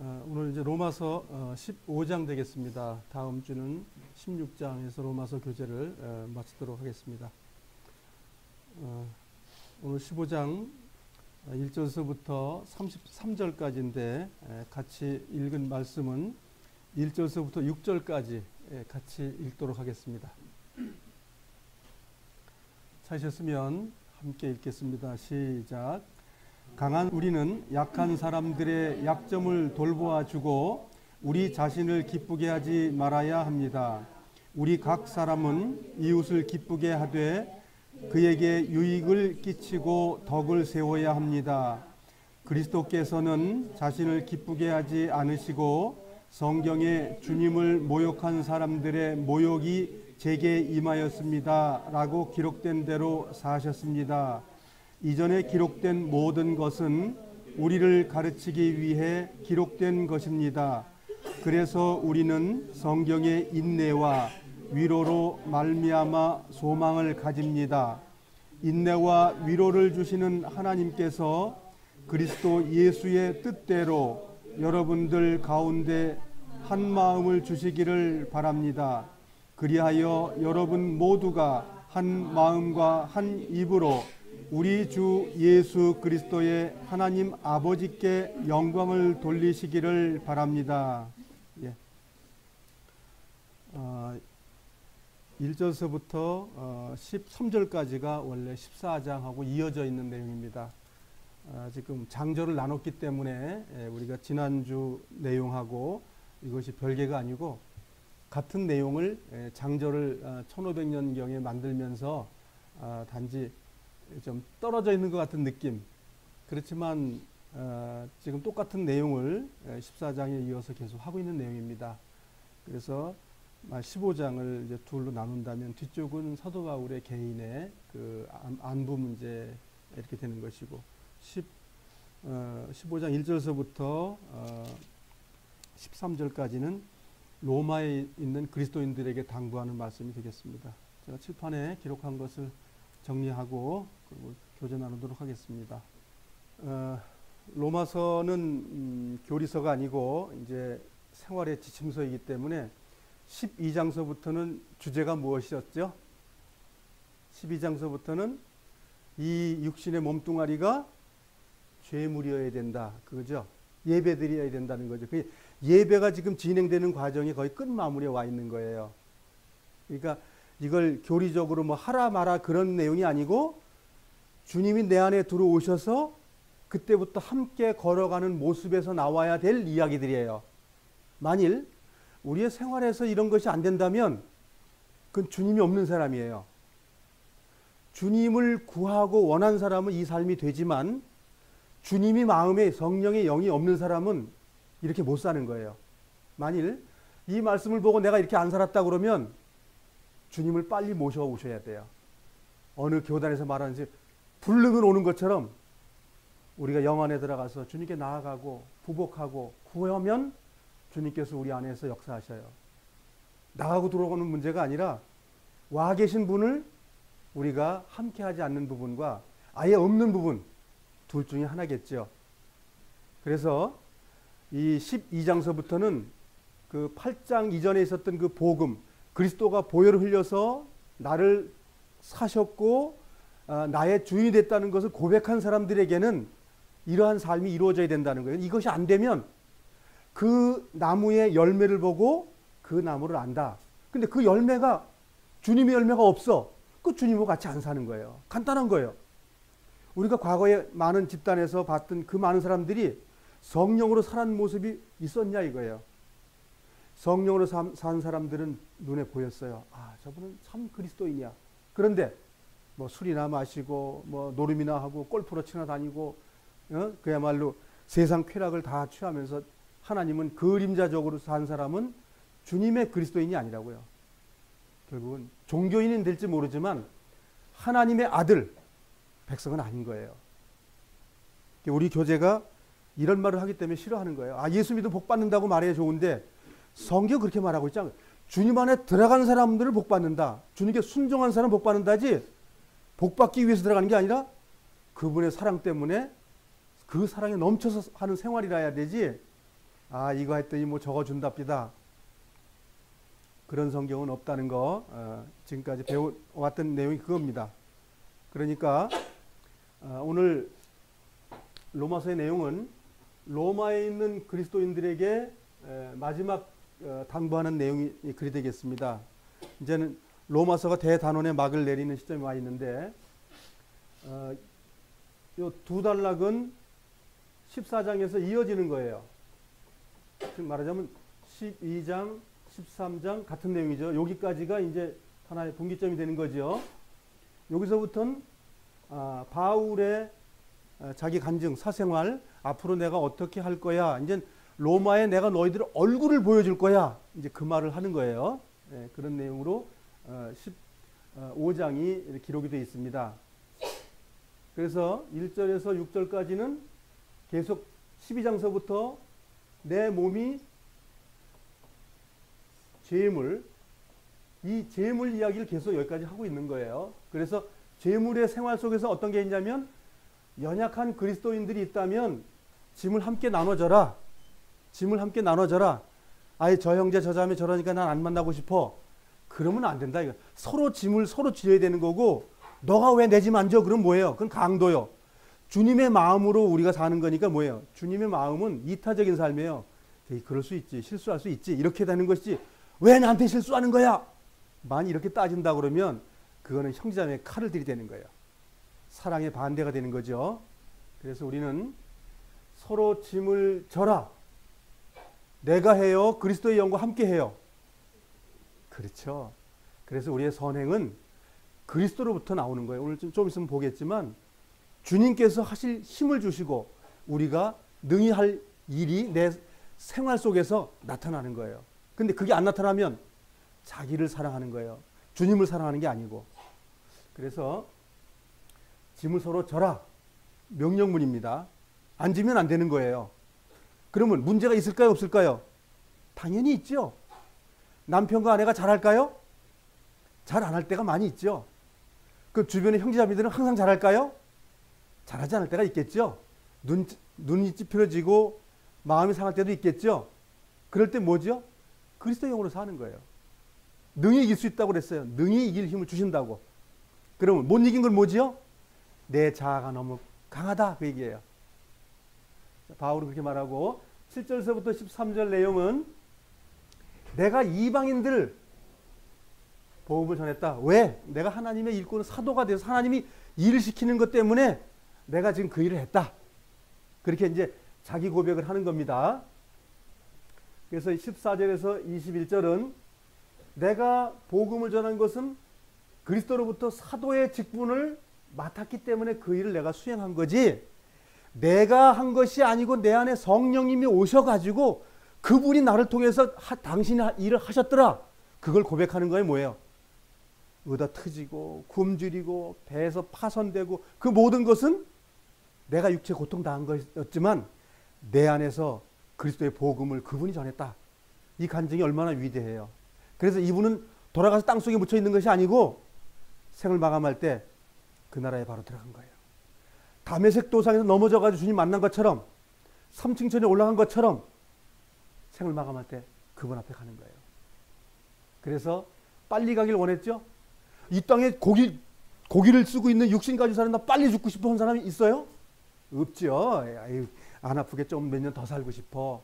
오늘 이제 로마서 15장 되겠습니다. 다음 주는 16장에서 로마서 교재를 마치도록 하겠습니다. 오늘 15장 1절서부터 33절까지인데 같이 읽은 말씀은 1절서부터 6절까지 같이 읽도록 하겠습니다. 찾으셨으면 함께 읽겠습니다. 시작. 강한 우리는 약한 사람들의 약점을 돌보아 주고 우리 자신을 기쁘게 하지 말아야 합니다. 우리 각 사람은 이웃을 기쁘게 하되 그에게 유익을 끼치고 덕을 세워야 합니다. 그리스도께서는 자신을 기쁘게 하지 않으시고 성경에 주님을 모욕한 사람들의 모욕이 제게 임하였습니다. 라고 기록된 대로 사셨습니다. 이전에 기록된 모든 것은 우리를 가르치기 위해 기록된 것입니다. 그래서 우리는 성경의 인내와 위로로 말미암아 소망을 가집니다. 인내와 위로를 주시는 하나님께서 그리스도 예수의 뜻대로 여러분들 가운데 한 마음을 주시기를 바랍니다. 그리하여 여러분 모두가 한 마음과 한 입으로 우리 주 예수 그리스도의 하나님 아버지께 영광을 돌리시기를 바랍니다. 1절서부터 13절까지가 원래 14장하고 이어져 있는 내용입니다. 지금 장절을 나눴기 때문에 우리가 지난주 내용하고 이것이 별개가 아니고 같은 내용을 장절을 1500년경에 만들면서 단지 좀 떨어져 있는 것 같은 느낌. 그렇지만 지금 똑같은 내용을 14장에 이어서 계속 하고 있는 내용입니다. 그래서 15장을 이제 둘로 나눈다면 뒤쪽은 사도 바울의 개인의 그 안부 문제 이렇게 되는 것이고 15장 1절서부터 13절까지는 로마에 있는 그리스도인들에게 당부하는 말씀이 되겠습니다. 제가 칠판에 기록한 것을 정리하고 그리고 교제 나누도록 하겠습니다. 로마서는 교리서가 아니고 이제 생활의 지침서이기 때문에 12장서부터는 주제가 무엇이었죠? 12장서부터는 이 육신의 몸뚱아리가 죄물이어야 된다. 그거죠? 예배드려야 된다는 거죠. 그 예배가 지금 진행되는 과정이 거의 끝마무리에 와 있는 거예요. 그러니까 이걸 교리적으로 뭐 하라 마라 그런 내용이 아니고 주님이 내 안에 들어오셔서 그때부터 함께 걸어가는 모습에서 나와야 될 이야기들이에요. 만일 우리의 생활에서 이런 것이 안 된다면 그건 주님이 없는 사람이에요. 주님을 구하고 원한 사람은 이 삶이 되지만 주님이 마음에 성령의 영이 없는 사람은 이렇게 못 사는 거예요. 만일 이 말씀을 보고 내가 이렇게 안 살았다 그러면 주님을 빨리 모셔오셔야 돼요. 어느 교단에서 말하는지 부르면 오는 것처럼 우리가 영 안에 들어가서 주님께 나아가고 부복하고 구하면 주님께서 우리 안에서 역사하셔요. 나가고 들어오는 문제가 아니라 와 계신 분을 우리가 함께하지 않는 부분과 아예 없는 부분 둘 중에 하나겠죠. 그래서 이 12장서부터는 그 8장 이전에 있었던 그 복음, 그리스도가 보혈을 흘려서 나를 사셨고 나의 주인이 됐다는 것을 고백한 사람들에게는 이러한 삶이 이루어져야 된다는 거예요. 이것이 안 되면 그 나무의 열매를 보고 그 나무를 안다. 근데 그 열매가 주님의 열매가 없어. 그 주님과 같이 안 사는 거예요. 간단한 거예요. 우리가 과거에 많은 집단에서 봤던 그 많은 사람들이 성령으로 살아가는 모습이 있었냐 이거예요. 성령으로 산 사람들은 눈에 보였어요. 아, 저분은 참 그리스도인이야. 그런데 뭐 술이나 마시고 뭐 노름이나 하고 골프로 치나 다니고 그야말로 세상 쾌락을 다 취하면서 하나님은 그림자적으로 산 사람은 주님의 그리스도인이 아니라고요. 결국은 종교인은 될지 모르지만 하나님의 아들 백성은 아닌 거예요. 우리 교재가 이런 말을 하기 때문에 싫어하는 거예요. 아, 예수 믿으면 복 받는다고 말해야 좋은데 성경 그렇게 말하고 있잖아요. 주님 안에 들어간 사람들을 복 받는다. 주님께 순종한 사람 복 받는다지 복 받기 위해서 들어가는 게 아니라 그분의 사랑 때문에 그 사랑에 넘쳐서 하는 생활이라 해야 되지 아 이거 했더니 뭐 저거 준답니다. 그런 성경은 없다는 거 지금까지 배워왔던 내용이 그겁니다. 그러니까 오늘 로마서의 내용은 로마에 있는 그리스도인들에게 마지막 당부하는 내용이 그리 되겠습니다. 이제는 로마서가 대단원의 막을 내리는 시점이 와 있는데 이 두 단락은 14장에서 이어지는 거예요. 즉 말하자면 12장, 13장 같은 내용이죠. 여기까지가 이제 하나의 분기점이 되는 거죠. 여기서부터는 바울의 자기 간증, 사생활, 앞으로 내가 어떻게 할 거야. 이제 로마에 내가 너희들 얼굴을 보여줄 거야. 이제 그 말을 하는 거예요. 그런 내용으로 15장이 기록이 되어 있습니다. 그래서 1절에서 6절까지는 계속 12장서부터 내 몸이 죄물, 이 죄물 이야기를 계속 여기까지 하고 있는 거예요. 그래서 죄물의 생활 속에서 어떤 게 있냐면 연약한 그리스도인들이 있다면 짐을 함께 나눠져라. 짐을 함께 나눠져라. 아예 저 형제 저 자매 저러니까 난 안 만나고 싶어. 그러면 안 된다. 이거. 서로 짐을 서로 쥐어야 되는 거고 너가 왜 내 짐 안 져? 그럼 뭐예요? 그건 강도요. 주님의 마음으로 우리가 사는 거니까 뭐예요? 주님의 마음은 이타적인 삶이에요. 그럴 수 있지. 실수할 수 있지. 이렇게 되는 것이지. 왜 나한테 실수하는 거야? 만약 이렇게 따진다 그러면 그거는 형제자매의 칼을 들이대는 거예요. 사랑의 반대가 되는 거죠. 그래서 우리는 서로 짐을 져라. 내가 해요. 그리스도의 영과 함께 해요. 그렇죠. 그래서 우리의 선행은 그리스도로부터 나오는 거예요. 오늘 좀 있으면 보겠지만 주님께서 하실 힘을 주시고 우리가 능히 할 일이 내 생활 속에서 나타나는 거예요. 근데 그게 안 나타나면 자기를 사랑하는 거예요. 주님을 사랑하는 게 아니고. 그래서 짐을 서로 져라. 명령문입니다. 안 지면 안 되는 거예요. 그러면 문제가 있을까요? 없을까요? 당연히 있죠. 남편과 아내가 잘할까요? 잘 안 할 때가 많이 있죠. 그 주변의 형제자매들은 항상 잘할까요? 잘하지 않을 때가 있겠죠. 눈이 찌푸려지고 마음이 상할 때도 있겠죠. 그럴 때 뭐죠? 그리스도 영으로 사는 거예요. 능히 이길 수 있다고 그랬어요. 능히 이길 힘을 주신다고. 그러면 못 이긴 건 뭐지요? 내 자아가 너무 강하다 그 얘기예요. 바울은 그렇게 말하고 7절서부터 13절 내용은 내가 이방인들 복음을 전했다. 왜? 내가 하나님의 일꾼 사도가 돼서 하나님이 일을 시키는 것 때문에 내가 지금 그 일을 했다. 그렇게 이제 자기 고백을 하는 겁니다. 그래서 14절에서 21절은 내가 복음을 전한 것은 그리스도로부터 사도의 직분을 맡았기 때문에 그 일을 내가 수행한 거지 내가 한 것이 아니고 내 안에 성령님이 오셔가지고 그분이 나를 통해서 당신이 일을 하셨더라. 그걸 고백하는 거예요. 뭐예요? 의다 터지고 굶주리고 배에서 파손되고 그 모든 것은 내가 육체 고통 당한 것이었지만 내 안에서 그리스도의 복음을 그분이 전했다. 이 간증이 얼마나 위대해요. 그래서 이분은 돌아가서 땅속에 묻혀 있는 것이 아니고 생을 마감할 때 그 나라에 바로 들어간 거예요. 다메섹 도상에서 넘어져가지고 주님 만난 것처럼 3층천에 올라간 것처럼 생을 마감할 때 그분 앞에 가는 거예요. 그래서 빨리 가길 원했죠. 이 땅에 고기를 쓰고 있는 육신 가지고 사는 나 빨리 죽고 싶어 한 사람이 있어요? 없죠. 안 아프게 좀 몇 년 더 살고 싶어.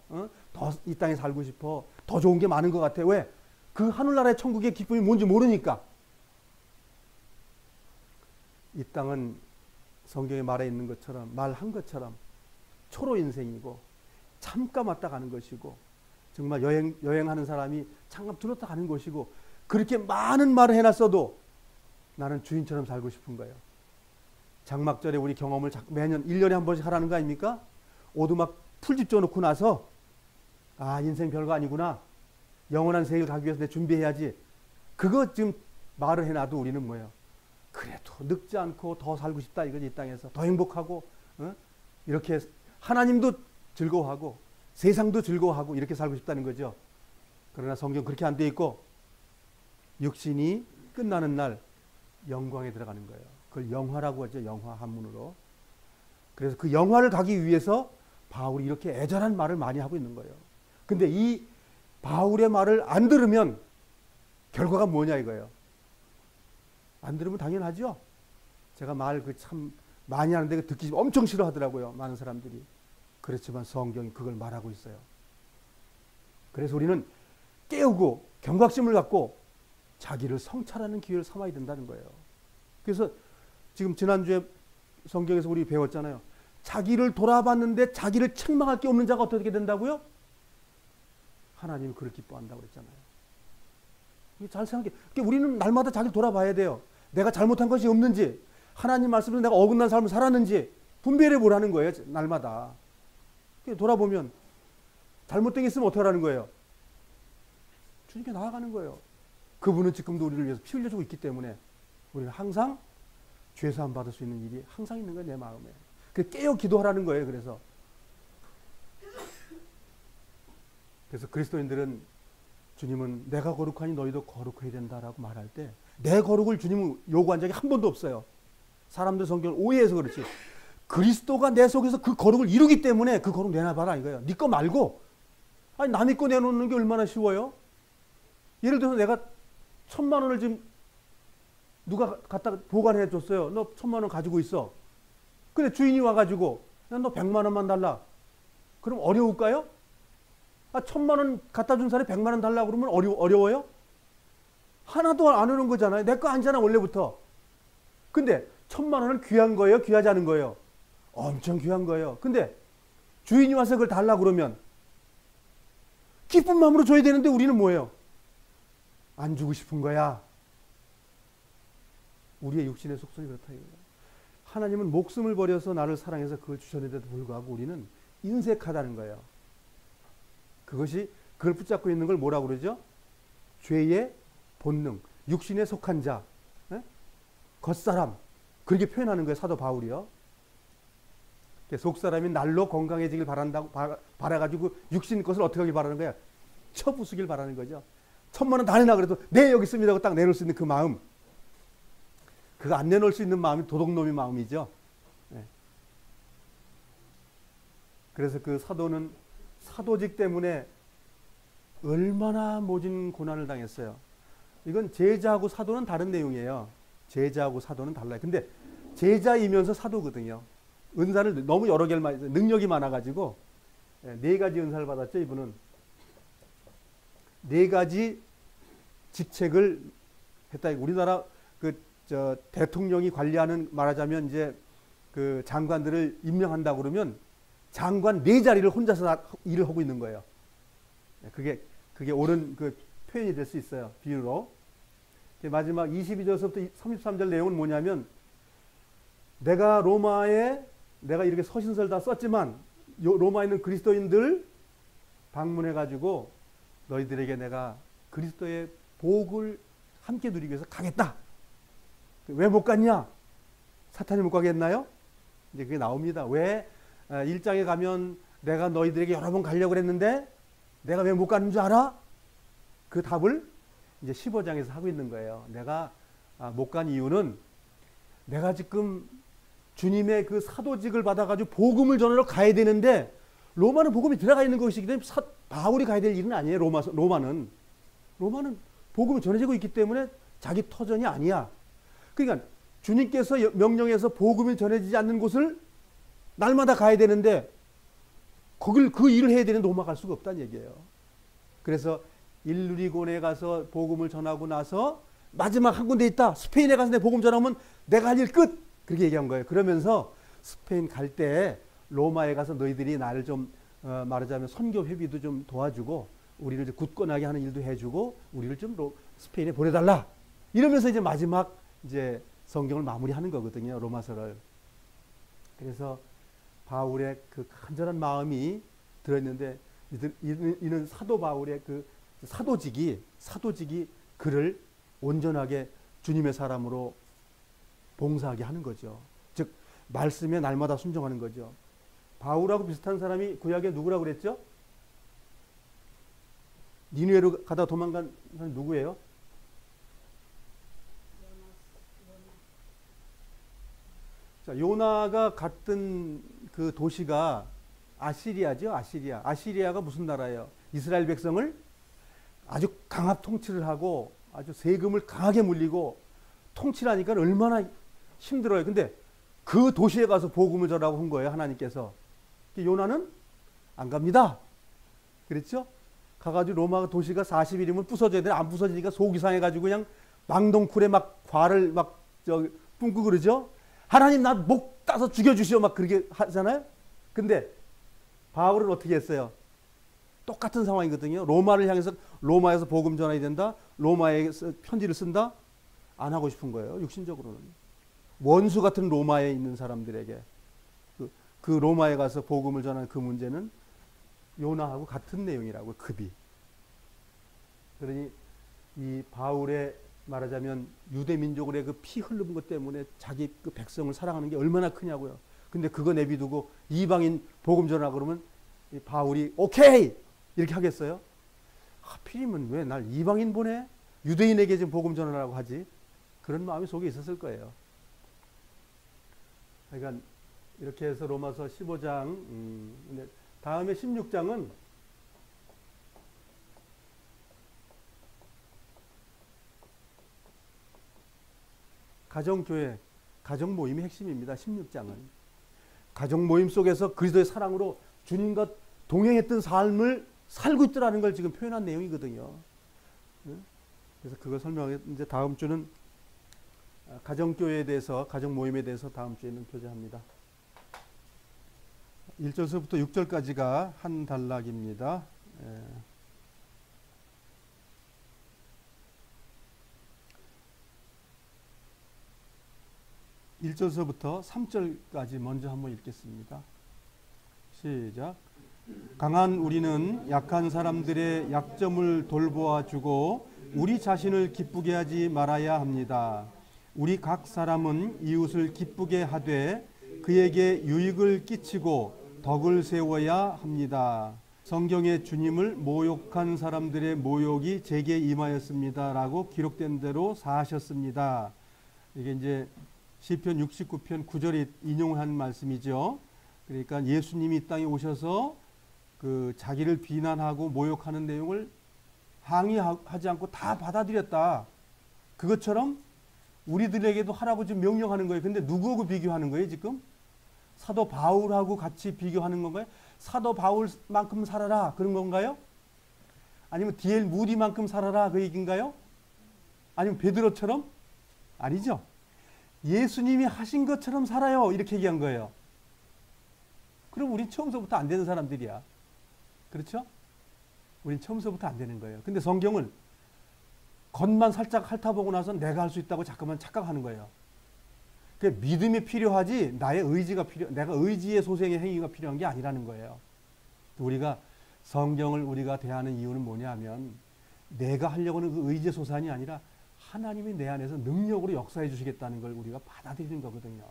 더 이 땅에 살고 싶어. 더 좋은 게 많은 것 같아. 왜? 그 하늘나라의 천국의 기쁨이 뭔지 모르니까. 이 땅은 성경에 말해 있는 것처럼 말한 것처럼 초로 인생이고 잠깐 왔다 가는 것이고 정말 여행하는 사람이 잠깐 들었다 가는 것이고 그렇게 많은 말을 해놨어도 나는 주인처럼 살고 싶은 거예요. 장막절에 우리 경험을 매년 1년에 한 번씩 하라는 거 아닙니까? 오두막 풀집 쪄놓고 나서 아 인생 별거 아니구나. 영원한 세계를 가기 위해서 내 준비해야지. 그거 지금 말을 해놔도 우리는 뭐예요? 그래도 늙지 않고 더 살고 싶다 이거지. 이 땅에서 더 행복하고 이렇게 하나님도 즐거워하고 세상도 즐거워하고 이렇게 살고 싶다는 거죠. 그러나 성경 그렇게 안 돼 있고 육신이 끝나는 날 영광에 들어가는 거예요. 그걸 영화라고 하죠. 영화 한문으로. 그래서 그 영화를 가기 위해서 바울이 이렇게 애절한 말을 많이 하고 있는 거예요. 근데 이 바울의 말을 안 들으면 결과가 뭐냐 이거예요. 안 들으면 당연하죠. 제가 말 그 참 많이 하는데 듣기 엄청 싫어하더라고요. 많은 사람들이. 그렇지만 성경이 그걸 말하고 있어요. 그래서 우리는 깨우고 경각심을 갖고 자기를 성찰하는 기회를 삼아야 된다는 거예요. 그래서 지금 지난주에 성경에서 우리 배웠잖아요. 자기를 돌아봤는데 자기를 책망할 게 없는 자가 어떻게 된다고요? 하나님이 그걸 기뻐한다고 그랬잖아요. 잘 생각해. 그러니까 우리는 날마다 자기를 돌아봐야 돼요. 내가 잘못한 것이 없는지, 하나님 말씀으로 내가 어긋난 삶을 살았는지 분별해 보라는 거예요. 날마다. 돌아보면 잘못된 게 있으면 어떻게 하라는 거예요? 주님께 나아가는 거예요. 그분은 지금도 우리를 위해서 피 흘려주고 있기 때문에 우리는 항상 죄사함 받을 수 있는 일이 항상 있는 거예요. 내 마음에. 깨어 기도하라는 거예요. 그래서 그리스도인들은 주님은 내가 거룩하니 너희도 거룩해야 된다라고 말할 때 내 거룩을 주님은 요구한 적이 한 번도 없어요. 사람들 성경을 오해해서 그렇지. 그리스도가 내 속에서 그 거룩을 이루기 때문에 그 거룩 내놔봐라 이거예요. 네 거 말고. 아니 남의 거 내놓는 게 얼마나 쉬워요? 예를 들어서 내가 1,000만 원을 지금 누가 갖다 보관해 줬어요. 너 1,000만 원 가지고 있어. 근데 주인이 와가지고 너 100만 원만 달라. 그럼 어려울까요? 1,000만 원 갖다 준 사람이 100만 원 달라고 그러면 어려워요? 하나도 안 오는 거잖아요. 내 거 아니잖아 원래부터. 근데 1,000만 원은 귀한 거예요? 귀하지 않은 거예요? 엄청 귀한 거예요. 근데 주인이 와서 그걸 달라고 그러면 기쁜 마음으로 줘야 되는데 우리는 뭐예요? 안 주고 싶은 거야. 우리의 육신의 속성이 그렇다 이거예요. 하나님은 목숨을 버려서 나를 사랑해서 그걸 주셨는데도 불구하고 우리는 인색하다는 거예요. 그걸 붙잡고 있는 걸 뭐라고 그러죠? 죄의 본능, 육신에 속한 자, 겉사람, 그렇게 표현하는 거예요. 사도 바울이요. 속사람이 날로 건강해지길 바라가지고 육신 것을 어떻게 하길 바라는 거야? 쳐부수길 바라는 거죠. 1,000만 원 다 내놔 그래도 네 여기 있습니다 하고 딱 내놓을 수 있는 그 마음, 그거 안 내놓을 수 있는 마음이 도둑놈의 마음이죠. 네. 그래서 그 사도는 사도직 때문에 얼마나 모진 고난을 당했어요. 이건 제자하고 사도는 다른 내용이에요. 제자하고 사도는 달라요. 근데 제자이면서 사도거든요. 은사를 너무 여러 개를 능력이 많아가지고 4가지 은사를 받았죠. 이분은 4가지 직책을 했다. 우리나라 대통령이 관리하는 말하자면 이제 그 장관들을 임명한다고 그러면 장관 4자리를 혼자서 일을 하고 있는 거예요. 그게 옳은 그 표현이 될 수 있어요. 비유로. 마지막 22절부터 33절 내용은 뭐냐면 내가 로마에 내가 이렇게 서신서를 다 썼지만 로마에 있는 그리스도인들 방문해가지고 너희들에게 내가 그리스도의 복을 함께 누리기 위해서 가겠다. 왜 못 갔냐? 사탄이 못 가게 했나요? 이제 그게 나옵니다. 왜 1장에 가면 내가 너희들에게 여러 번 가려고 했는데 내가 왜 못 가는 줄 알아? 그 답을 이제 15장에서 하고 있는 거예요. 내가 못 간 이유는 내가 지금 주님의 그 사도직을 받아가지고 복음을 전하러 가야 되는데 로마는 복음이 들어가 있는 것이기 때문에 바울이 가야 될 일은 아니에요. 로마는 복음이 전해지고 있기 때문에 자기 터전이 아니야. 그러니까 주님께서 명령해서 복음이 전해지지 않는 곳을 날마다 가야 되는데 그 일을 해야 되는데 로마 갈 수가 없다는 얘기예요. 그래서 일루리곤에 가서 복음을 전하고 나서 마지막 한 군데 있다. 스페인에 가서 내 복음 전하면 내가 할 일 끝. 그렇게 얘기한 거예요. 그러면서 스페인 갈 때 로마에 가서 너희들이 나를 좀 말하자면 선교 회비도 좀 도와주고 우리를 좀 굳건하게 하는 일도 해주고 우리를 좀 스페인에 보내달라. 이러면서 이제 마지막 이제 성경을 마무리하는 거거든요. 로마서를. 그래서 바울의 그 간절한 마음이 들어있는데 이는 사도 바울의 그 사도직이 그를 온전하게 주님의 사람으로 봉사하게 하는 거죠. 즉 말씀에 날마다 순종하는 거죠. 바울하고 비슷한 사람이 구약에 누구라고 그랬죠? 니느웨로 가다 도망간 사람이 누구예요? 자, 요나가 갔던 그 도시가 아시리아죠. 아시리아가 무슨 나라예요? 이스라엘 백성을 아주 강압 통치를 하고 아주 세금을 강하게 물리고 통치를 하니까 얼마나 힘들어요. 근데 그 도시에 가서 복음을 전하고 한 거예요. 하나님께서. 요나는 안 갑니다. 그랬죠? 가가지고 로마 도시가 40일이면 부서져야 돼. 안 부서지니까 속이 상해가지고 그냥 망동쿨에 막 과를 막 뿜고 그러죠? 하나님 나 목 따서 죽여주시오. 막 그렇게 하잖아요? 근데 바울은 어떻게 했어요? 똑같은 상황이거든요. 로마를 향해서 로마에서 복음 전해야 된다. 로마에서 편지를 쓴다. 안 하고 싶은 거예요. 육신적으로는. 원수 같은 로마에 있는 사람들에게 그 로마에 가서 복음을 전하는 그 문제는 요나하고 같은 내용이라고 급이. 그러니 이 바울의 말하자면 유대 민족의 그 피 흘린 것 때문에 자기 그 백성을 사랑하는 게 얼마나 크냐고요. 근데 그거 내비두고 이방인 복음 전하고 그러면 이 바울이 오케이 이렇게 하겠어요? 하필이면 왜 날 이방인 보내? 유대인에게 좀 복음 전하라고 하지? 그런 마음이 속에 있었을 거예요. 그러니까 이렇게 해서 로마서 15장 다음에 16장은 가정교회, 가정모임이 핵심입니다. 16장은. 가정모임 속에서 그리스도의 사랑으로 주님과 동행했던 삶을 살고 있더라는 걸 지금 표현한 내용이거든요. 그래서 그걸 설명해, 이제 다음 주는 가정교회에 대해서, 가정모임에 대해서 다음 주에는 교제합니다. 1절서부터 6절까지가 한 단락입니다. 1절서부터 3절까지 먼저 한번 읽겠습니다. 시작. 강한 우리는 약한 사람들의 약점을 돌보아 주고 우리 자신을 기쁘게 하지 말아야 합니다. 우리 각 사람은 이웃을 기쁘게 하되 그에게 유익을 끼치고 덕을 세워야 합니다. 성경에 주님을 모욕한 사람들의 모욕이 제게 임하였습니다. 라고 기록된 대로 사하셨습니다. 이게 이제 시편 69편 9절에 인용한 말씀이죠. 그러니까 예수님이 이 땅에 오셔서 그 자기를 비난하고 모욕하는 내용을 항의하지 않고 다 받아들였다. 그것처럼 우리들에게도 하라고 지금 명령하는 거예요. 근데 누구하고 비교하는 거예요, 지금? 사도 바울하고 같이 비교하는 건가요? 사도 바울만큼 살아라 그런 건가요? 아니면 D.L. 무디만큼 살아라 그 얘기인가요? 아니면 베드로처럼? 아니죠. 예수님이 하신 것처럼 살아요 이렇게 얘기한 거예요. 그럼 우린 처음서부터 안 되는 사람들이야. 그렇죠? 우린 처음서부터 안 되는 거예요. 근데 성경은 겉만 살짝 핥아보고 나서 내가 할 수 있다고 자꾸만 착각하는 거예요. 그러니까 믿음이 필요하지 나의 의지가 내가 의지의 소생의 행위가 필요한 게 아니라는 거예요. 우리가 성경을 우리가 대하는 이유는 뭐냐면 내가 하려고 하는 그 의지의 소산이 아니라 하나님이 내 안에서 능력으로 역사해 주시겠다는 걸 우리가 받아들이는 거거든요.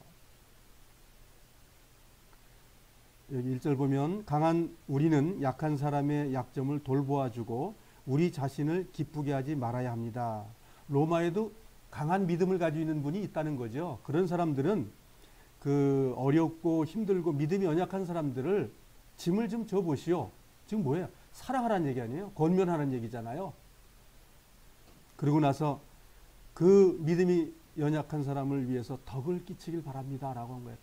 여기 1절 보면 강한 우리는 약한 사람의 약점을 돌보아주고 우리 자신을 기쁘게 하지 말아야 합니다. 로마에도 강한 믿음을 가지고 있는 분이 있다는 거죠. 그런 사람들은 그 어렵고 힘들고 믿음이 연약한 사람들을 짐을 좀 져보시오. 지금 뭐예요? 사랑하라는 얘기 아니에요? 권면하라는 얘기잖아요. 그러고 나서 그 믿음이 연약한 사람을 위해서 덕을 끼치길 바랍니다. 라고 한 거예요.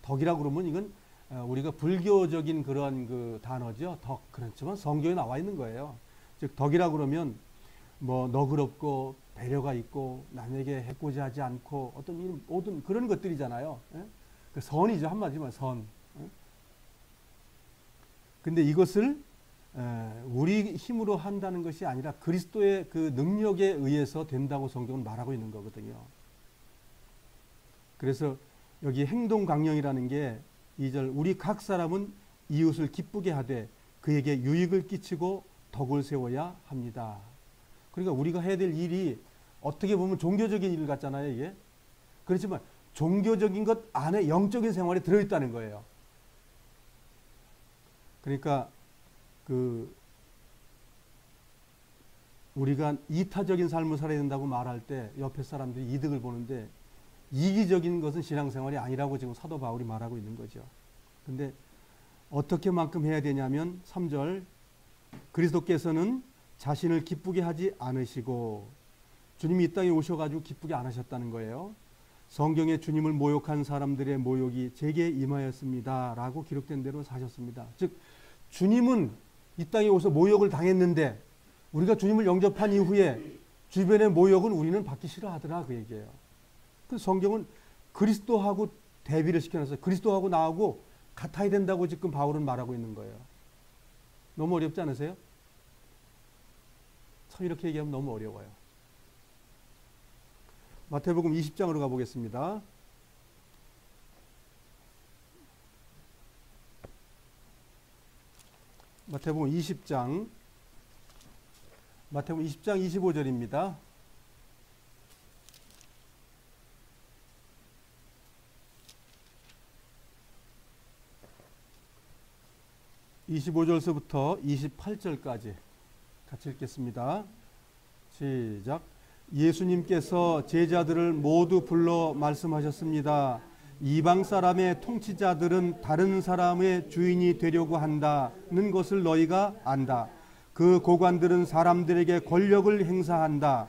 덕이라고 그러면 이건 우리가 불교적인 그런 그 단어죠. 덕. 그렇지만 성경에 나와 있는 거예요. 즉, 덕이라고 그러면 뭐 너그럽고 배려가 있고 남에게 해코지하지 않고 어떤 모든 그런 것들이잖아요. 예? 그 선이죠. 한마디만 선. 예? 근데 이것을 우리 힘으로 한다는 것이 아니라 그리스도의 그 능력에 의해서 된다고 성경은 말하고 있는 거거든요. 그래서 여기 행동 강령이라는 게 2절 우리 각 사람은 이웃을 기쁘게 하되 그에게 유익을 끼치고 덕을 세워야 합니다. 그러니까 우리가 해야 될 일이 어떻게 보면 종교적인 일 같잖아요, 이게. 그렇지만 종교적인 것 안에 영적인 생활이 들어있다는 거예요. 그러니까 우리가 이타적인 삶을 살아야 된다고 말할 때 옆에 사람들이 이득을 보는데 이기적인 것은 신앙생활이 아니라고 지금 사도 바울이 말하고 있는 거죠. 근데 어떻게만큼 해야 되냐면 3절 그리스도께서는 자신을 기쁘게 하지 않으시고, 주님이 이 땅에 오셔가지고 기쁘게 안 하셨다는 거예요. 성경에 주님을 모욕한 사람들의 모욕이 제게 임하였습니다 라고 기록된 대로 사셨습니다. 즉 주님은 이 땅에 오셔서 모욕을 당했는데 우리가 주님을 영접한 이후에 주변의 모욕은 우리는 받기 싫어하더라, 그 얘기예요. 그 성경은 그리스도하고 대비를 시켜놨어요. 그리스도하고 나하고 같아야 된다고 지금 바울은 말하고 있는 거예요. 너무 어렵지 않으세요? 참 이렇게 얘기하면 너무 어려워요. 마태복음 20장으로 가보겠습니다. 마태복음 20장 25절입니다. (25절서부터) (28절까지) 같이 읽겠습니다. 시작. 예수님께서 제자들을 모두 불러 말씀하셨습니다. 이방 사람의 통치자들은 다른 사람의 주인이 되려고 한다는 것을 너희가 안다. 그 고관들은 사람들에게 권력을 행사한다.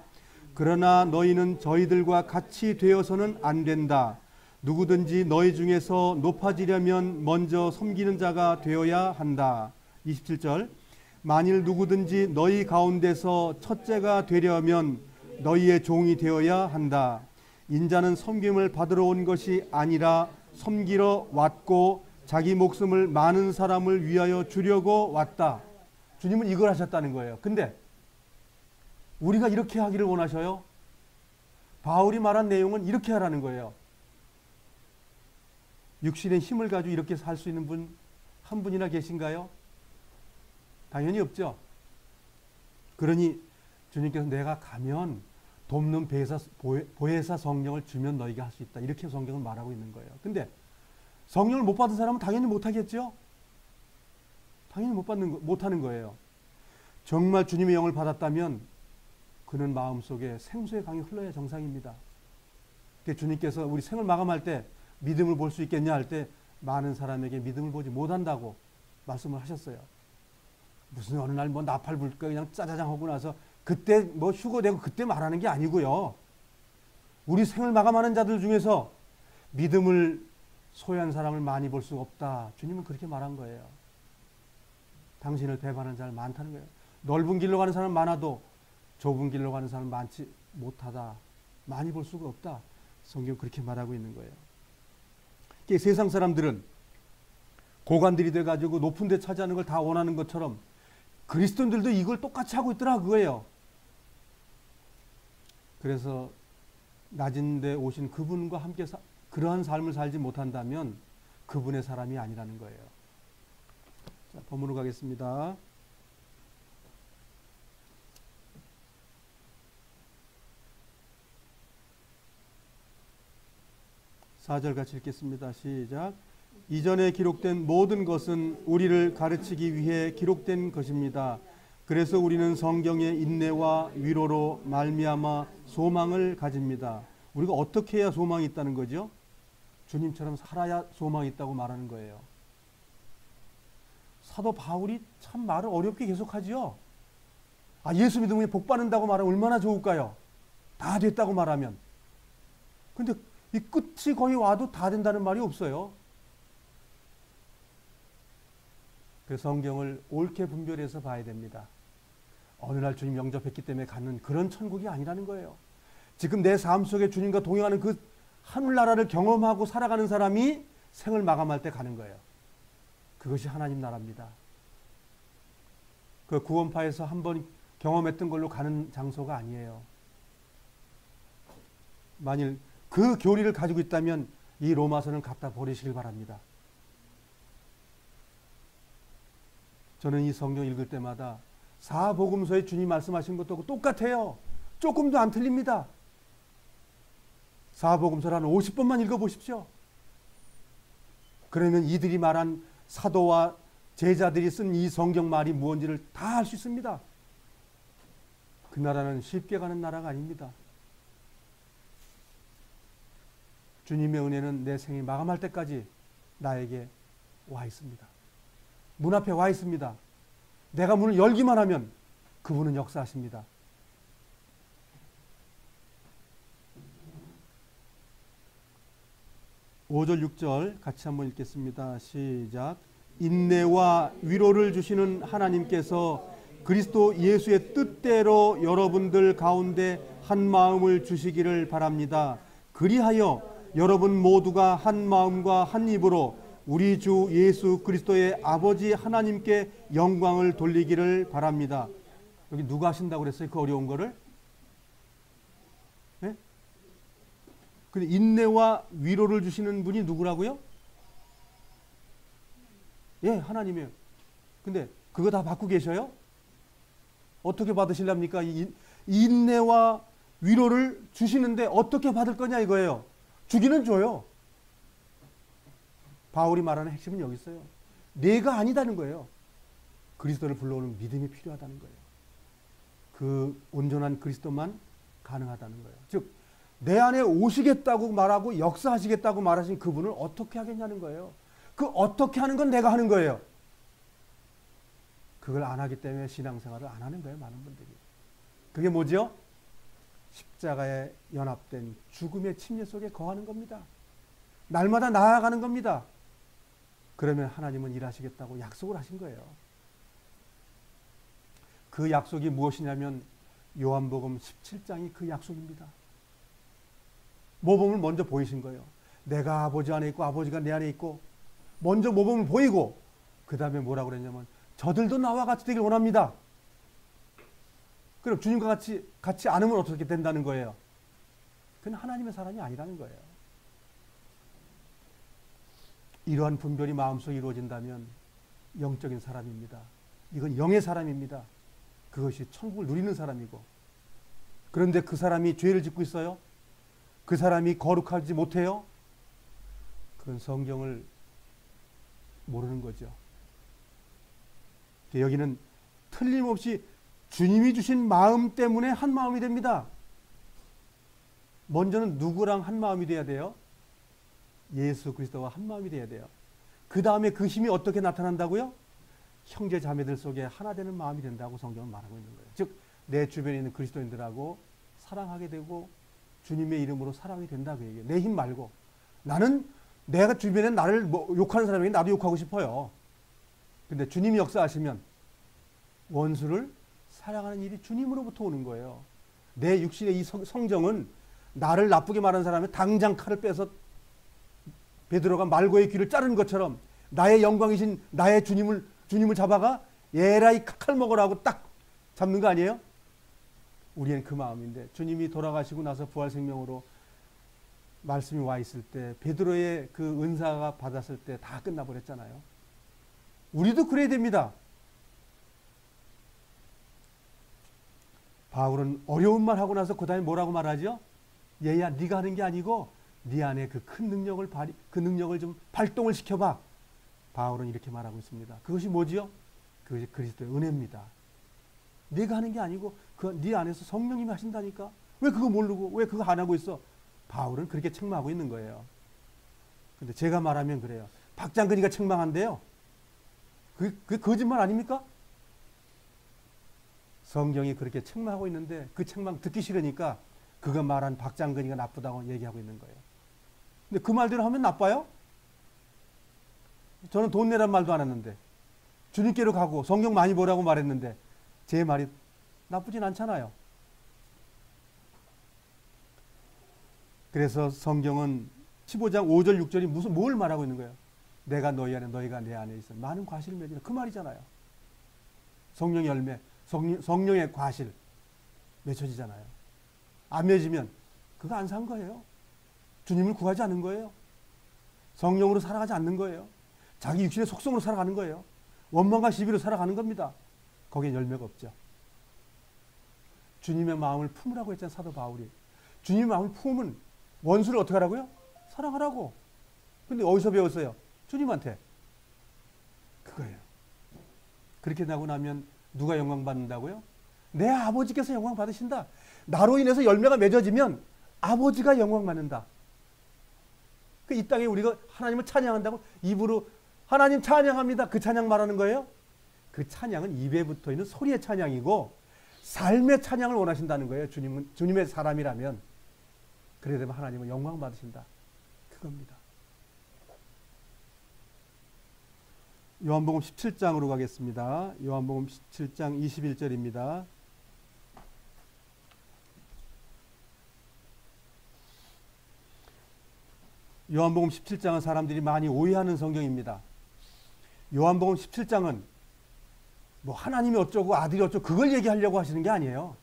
그러나 너희는 저희들과 같이 되어서는 안 된다. 누구든지 너희 중에서 높아지려면 먼저 섬기는 자가 되어야 한다. 27절. 만일 누구든지 너희 가운데서 첫째가 되려면 너희의 종이 되어야 한다. 인자는 섬김을 받으러 온 것이 아니라 섬기러 왔고 자기 목숨을 많은 사람을 위하여 주려고 왔다. 주님은 이걸 하셨다는 거예요. 근데 우리가 이렇게 하기를 원하셔요? 바울이 말한 내용은 이렇게 하라는 거예요. 육신의 힘을 가지고 이렇게 살 수 있는 분 한 분이나 계신가요? 당연히 없죠. 그러니 주님께서 내가 가면 돕는 보혜사 성령을 주면 너희가 할 수 있다. 이렇게 성경을 말하고 있는 거예요. 근데 성령을 못 받은 사람은 당연히 못하겠죠? 당연히 못하는 거예요. 정말 주님의 영을 받았다면 그는 마음속에 생수의 강이 흘러야 정상입니다. 주님께서 우리 생을 마감할 때 믿음을 볼 수 있겠냐 할 때 많은 사람에게 믿음을 보지 못한다고 말씀을 하셨어요. 무슨 어느 날 뭐 나팔 불 거 그냥 짜자장 하고 나서 그때 뭐 휴거되고 그때 말하는 게 아니고요. 우리 생을 마감하는 자들 중에서 믿음을 소유한 사람을 많이 볼 수 없다. 주님은 그렇게 말한 거예요. 당신을 배반하는 자는 많다는 거예요. 넓은 길로 가는 사람 많아도 좁은 길로 가는 사람 많지 못하다. 많이 볼 수가 없다. 성경 그렇게 말하고 있는 거예요. 세상 사람들은 고관들이 돼가지고 높은 데 차지하는 걸 다 원하는 것처럼 그리스도인들도 이걸 똑같이 하고 있더라 그거예요. 그래서 낮은 데 오신 그분과 함께 그러한 삶을 살지 못한다면 그분의 사람이 아니라는 거예요. 자, 본문으로 가겠습니다. (4절) 같이 읽겠습니다. 시작. 이전에 기록된 모든 것은 우리를 가르치기 위해 기록된 것입니다. 그래서 우리는 성경의 인내와 위로로 말미암아 소망을 가집니다. 우리가 어떻게 해야 소망이 있다는 거죠? 주님처럼 살아야 소망이 있다고 말하는 거예요. 사도 바울이 참 말을 어렵게 계속하지요. 예수 믿으면 복 받는다고 말하면 얼마나 좋을까요? 다 됐다고 말하면. 근데 이 끝이 거의 와도 다 된다는 말이 없어요. 그 성경을 옳게 분별해서 봐야 됩니다. 어느 날 주님 영접했기 때문에 갖는 그런 천국이 아니라는 거예요. 지금 내 삶 속에 주님과 동행하는 그 하늘나라를 경험하고 살아가는 사람이 생을 마감할 때 가는 거예요. 그것이 하나님 나라입니다. 그 구원파에서 한번 경험했던 걸로 가는 장소가 아니에요. 만일 그 교리를 가지고 있다면 이 로마서는 갖다 버리시길 바랍니다. 저는 이 성경 읽을 때마다 사복음서에 주님 말씀하신 것도 똑같아요. 조금도 안 틀립니다. 사복음서를 한 50번만 읽어보십시오. 그러면 이들이 말한 사도와 제자들이 쓴 이 성경 말이 무엇인지를 다 알 수 있습니다. 그 나라는 쉽게 가는 나라가 아닙니다. 주님의 은혜는 내 생이 마감할 때까지 나에게 와 있습니다. 문 앞에 와 있습니다. 내가 문을 열기만 하면 그분은 역사하십니다. (5절) 6절 같이 한번 읽겠습니다. 시작. 인내와 위로를 주시는 하나님께서 그리스도 예수의 뜻대로 여러분들 가운데 한 마음을 주시기를 바랍니다. 그리하여 여러분 모두가 한 마음과 한 입으로 우리 주 예수 그리스도의 아버지 하나님께 영광을 돌리기를 바랍니다. 여기 누가 하신다고 그랬어요? 그 어려운 거를? 네? 근데 인내와 위로를 주시는 분이 누구라고요? 예, 하나님이에요. 근데 그거 다 받고 계셔요? 어떻게 받으실랍니까? 인내와 위로를 주시는데 어떻게 받을 거냐 이거예요. 주기는 줘요. 바울이 말하는 핵심은 여기 있어요. 내가 아니다는 거예요. 그리스도를 불러오는 믿음이 필요하다는 거예요. 그 온전한 그리스도만 가능하다는 거예요. 즉, 내 안에 오시겠다고 말하고 역사하시겠다고 말하신 그분을 어떻게 하겠냐는 거예요. 그 어떻게 하는 건 내가 하는 거예요. 그걸 안 하기 때문에 신앙생활을 안 하는 거예요. 많은 분들이. 그게 뭐죠? 십자가에 연합된 죽음의 침례 속에 거하는 겁니다. 날마다 나아가는 겁니다. 그러면 하나님은 일하시겠다고 약속을 하신 거예요. 그 약속이 무엇이냐면 요한복음 17장이 그 약속입니다. 모범을 먼저 보이신 거예요. 내가 아버지 안에 있고 아버지가 내 안에 있고 먼저 모범을 보이고 그 다음에 뭐라고 그랬냐면 저들도 나와 같이 되길 원합니다. 그럼 주님과 같이 않으면 어떻게 된다는 거예요? 그는 하나님의 사람이 아니라는 거예요. 이러한 분별이 마음속에 이루어진다면 영적인 사람입니다. 이건 영의 사람입니다. 그것이 천국을 누리는 사람이고, 그런데 그 사람이 죄를 짓고 있어요? 그 사람이 거룩하지 못해요? 그건 성경을 모르는 거죠. 여기는 틀림없이 주님이 주신 마음 때문에 한 마음이 됩니다. 먼저는 누구랑 한 마음이 돼야 돼요? 예수 그리스도와 한 마음이 돼야 돼요. 그 다음에 그 힘이 어떻게 나타난다고요? 형제 자매들 속에 하나 되는 마음이 된다고 성경은 말하고 있는 거예요. 즉, 내 주변에 있는 그리스도인들하고 사랑하게 되고 주님의 이름으로 사랑이 된다 그 얘기예요. 내 힘 말고. 나는 내가 주변에 나를 욕하는 사람에게 나도 욕하고 싶어요. 근데 주님이 역사하시면 원수를 사랑하는 일이 주님으로부터 오는 거예요. 내 육신의 이 성정은 나를 나쁘게 말하는 사람은 당장 칼을 빼서 베드로가 말고의 귀를 자르는 것처럼 나의 영광이신 나의 주님을 잡아가 에라이 칼 먹으라고 딱 잡는 거 아니에요? 우리는 그 마음인데 주님이 돌아가시고 나서 부활생명으로 말씀이 와 있을 때 베드로의 그 은사가 받았을 때 다 끝나버렸잖아요. 우리도 그래야 됩니다. 바울은 어려운 말 하고 나서 그 다음에 뭐라고 말하죠? 얘야 네가 하는 게 아니고 네 안에 그 큰 능력을 그 능력을 좀 발동을 시켜봐. 바울은 이렇게 말하고 있습니다. 그것이 뭐지요? 그것이 그리스도의 은혜입니다. 네가 하는 게 아니고 네 안에서 성령님이 하신다니까. 왜 그거 모르고 왜 그거 안 하고 있어? 바울은 그렇게 책망하고 있는 거예요. 근데 제가 말하면 그래요. 박장근이가 책망한대요. 그게 거짓말 아닙니까? 성경이 그렇게 책망하고 있는데 그 책망 듣기 싫으니까 그가 말한 박장근이가 나쁘다고 얘기하고 있는 거예요. 근데 그 말대로 하면 나빠요? 저는 돈 내란 말도 안 했는데 주님께로 가고 성경 많이 보라고 말했는데 제 말이 나쁘진 않잖아요. 그래서 성경은 15장 5절 6절이 뭘 말하고 있는 거예요? 내가 너희 안에 너희가 내 안에 있어 많은 과실을 맺으라 그 말이잖아요. 성령의 열매 성령의 과실 맺혀지잖아요. 안 맺으면 그거 안 산 거예요. 주님을 구하지 않는 거예요. 성령으로 살아가지 않는 거예요. 자기 육신의 속성으로 살아가는 거예요. 원망과 시비로 살아가는 겁니다. 거기에 열매가 없죠. 주님의 마음을 품으라고 했잖아요. 사도 바울이. 주님의 마음을 품으면 원수를 어떻게 하라고요? 사랑하라고. 근데 어디서 배웠어요? 주님한테. 그거예요. 그렇게 나고 나면 누가 영광 받는다고요? 내 아버지께서 영광 받으신다. 나로 인해서 열매가 맺어지면 아버지가 영광 받는다. 이 땅에 우리가 하나님을 찬양한다고 입으로 하나님 찬양합니다. 그 찬양 말하는 거예요? 그 찬양은 입에 붙어 있는 소리의 찬양이고 삶의 찬양을 원하신다는 거예요. 주님의 사람이라면. 그래야 되면 하나님은 영광 받으신다. 그겁니다. 요한복음 17장으로 가겠습니다. 요한복음 17장 21절입니다. 요한복음 17장은 사람들이 많이 오해하는 성경입니다. 요한복음 17장은 뭐 하나님이 어쩌고 아들이 어쩌고 그걸 얘기하려고 하시는 게 아니에요.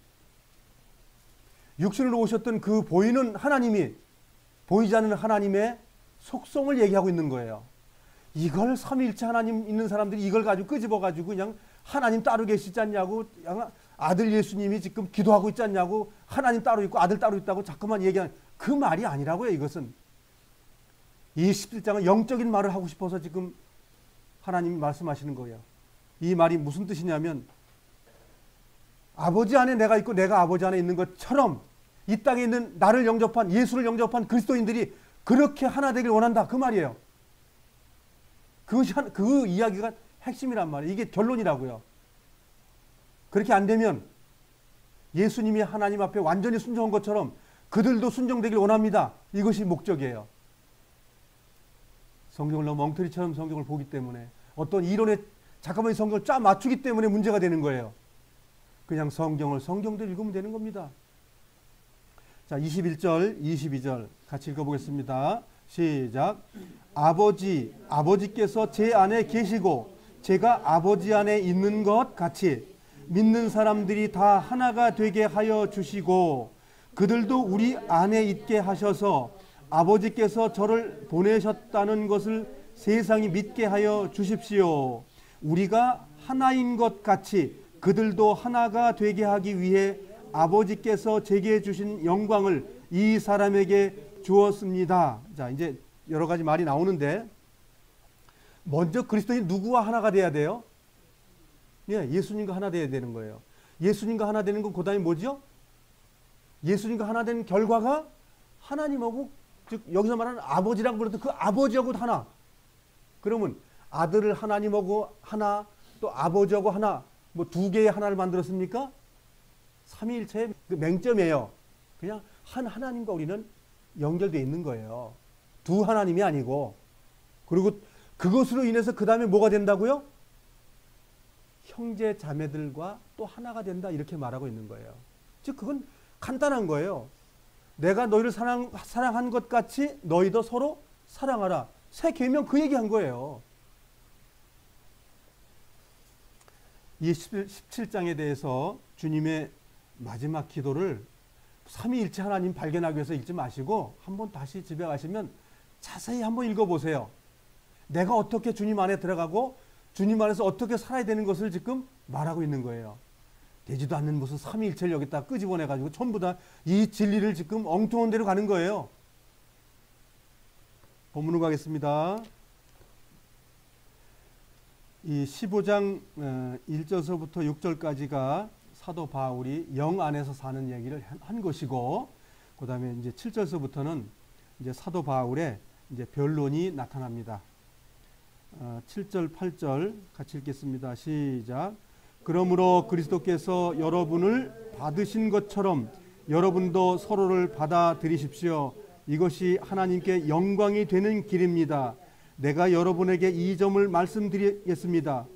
육신으로 오셨던 그 보이는 하나님이 보이지 않는 하나님의 속성을 얘기하고 있는 거예요. 이걸 삼위일체 하나님 있는 사람들이 이걸 가지고 끄집어가지고 그냥 하나님 따로 계시지 않냐고, 아들 예수님이 지금 기도하고 있지 않냐고, 하나님 따로 있고 아들 따로 있다고 자꾸만 얘기하는 그 말이 아니라고요. 이것은 이 17장은 영적인 말을 하고 싶어서 지금 하나님이 말씀하시는 거예요. 이 말이 무슨 뜻이냐면 아버지 안에 내가 있고 내가 아버지 안에 있는 것처럼 이 땅에 있는 나를 영접한 예수를 영접한 그리스도인들이 그렇게 하나 되길 원한다. 그 말이에요. 그것이 그 이야기가 핵심이란 말이에요. 이게 결론이라고요. 그렇게 안 되면 예수님이 하나님 앞에 완전히 순종한 것처럼 그들도 순종되길 원합니다. 이것이 목적이에요. 성경을 너무 엉터리처럼 성경을 보기 때문에 어떤 이론에 잠깐만 이 성경을 쫙 맞추기 때문에 문제가 되는 거예요. 그냥 성경대로 읽으면 되는 겁니다. 자, 21절, 22절 같이 읽어보겠습니다. 시작. 아버지께서 제 안에 계시고 제가 아버지 안에 있는 것 같이 믿는 사람들이 다 하나가 되게 하여 주시고 그들도 우리 안에 있게 하셔서 아버지께서 저를 보내셨다는 것을 세상이 믿게 하여 주십시오. 우리가 하나인 것 같이 그들도 하나가 되게 하기 위해 아버지께서 제게 주신 영광을 이 사람에게 주었습니다. 자, 이제 여러 가지 말이 나오는데 먼저 그리스도인 누구와 하나가 돼야 돼요? 예, 예수님과 하나 돼야 되는 거예요. 예수님과 하나 되는 건 그다음에 뭐죠? 예수님과 하나 된 결과가 하나님하고, 즉 여기서 말하는 아버지라고 부르던 그 아버지하고 하나. 그러면 아들을 하나님하고 하나, 또 아버지하고 하나, 뭐 두 개의 하나를 만들었습니까? 삼위일체의 그 맹점이에요. 그냥 한 하나님과 우리는 연결되어 있는 거예요. 두 하나님이 아니고. 그리고 그것으로 인해서 그 다음에 뭐가 된다고요? 형제 자매들과 또 하나가 된다, 이렇게 말하고 있는 거예요. 즉 그건 간단한 거예요. 내가 너희를 사랑한 것 같이 너희도 서로 사랑하라. 새 계명 그 얘기한 거예요. 이 17장에 대해서 주님의 마지막 기도를 삼위일체 하나님 발견하기 위해서 읽지 마시고 한번 다시 집에 가시면 자세히 한번 읽어보세요. 내가 어떻게 주님 안에 들어가고 주님 안에서 어떻게 살아야 되는 것을 지금 말하고 있는 거예요. 되지도 않는 무슨 삼위일체를 여기다 끄집어내가지고 전부 다 이 진리를 지금 엉뚱한 데로 가는 거예요. 본문으로 가겠습니다. 이 15장 1절서부터 6절까지가 사도 바울이 영 안에서 사는 얘기를 한 것이고, 그 다음에 이제 7절서부터는 이제 사도 바울의 이제 변론이 나타납니다. 7절, 8절 같이 읽겠습니다. 시작. 그러므로 그리스도께서 여러분을 받으신 것처럼 여러분도 서로를 받아들이십시오. 이것이 하나님께 영광이 되는 길입니다. 내가 여러분에게 이 점을 말씀드리겠습니다.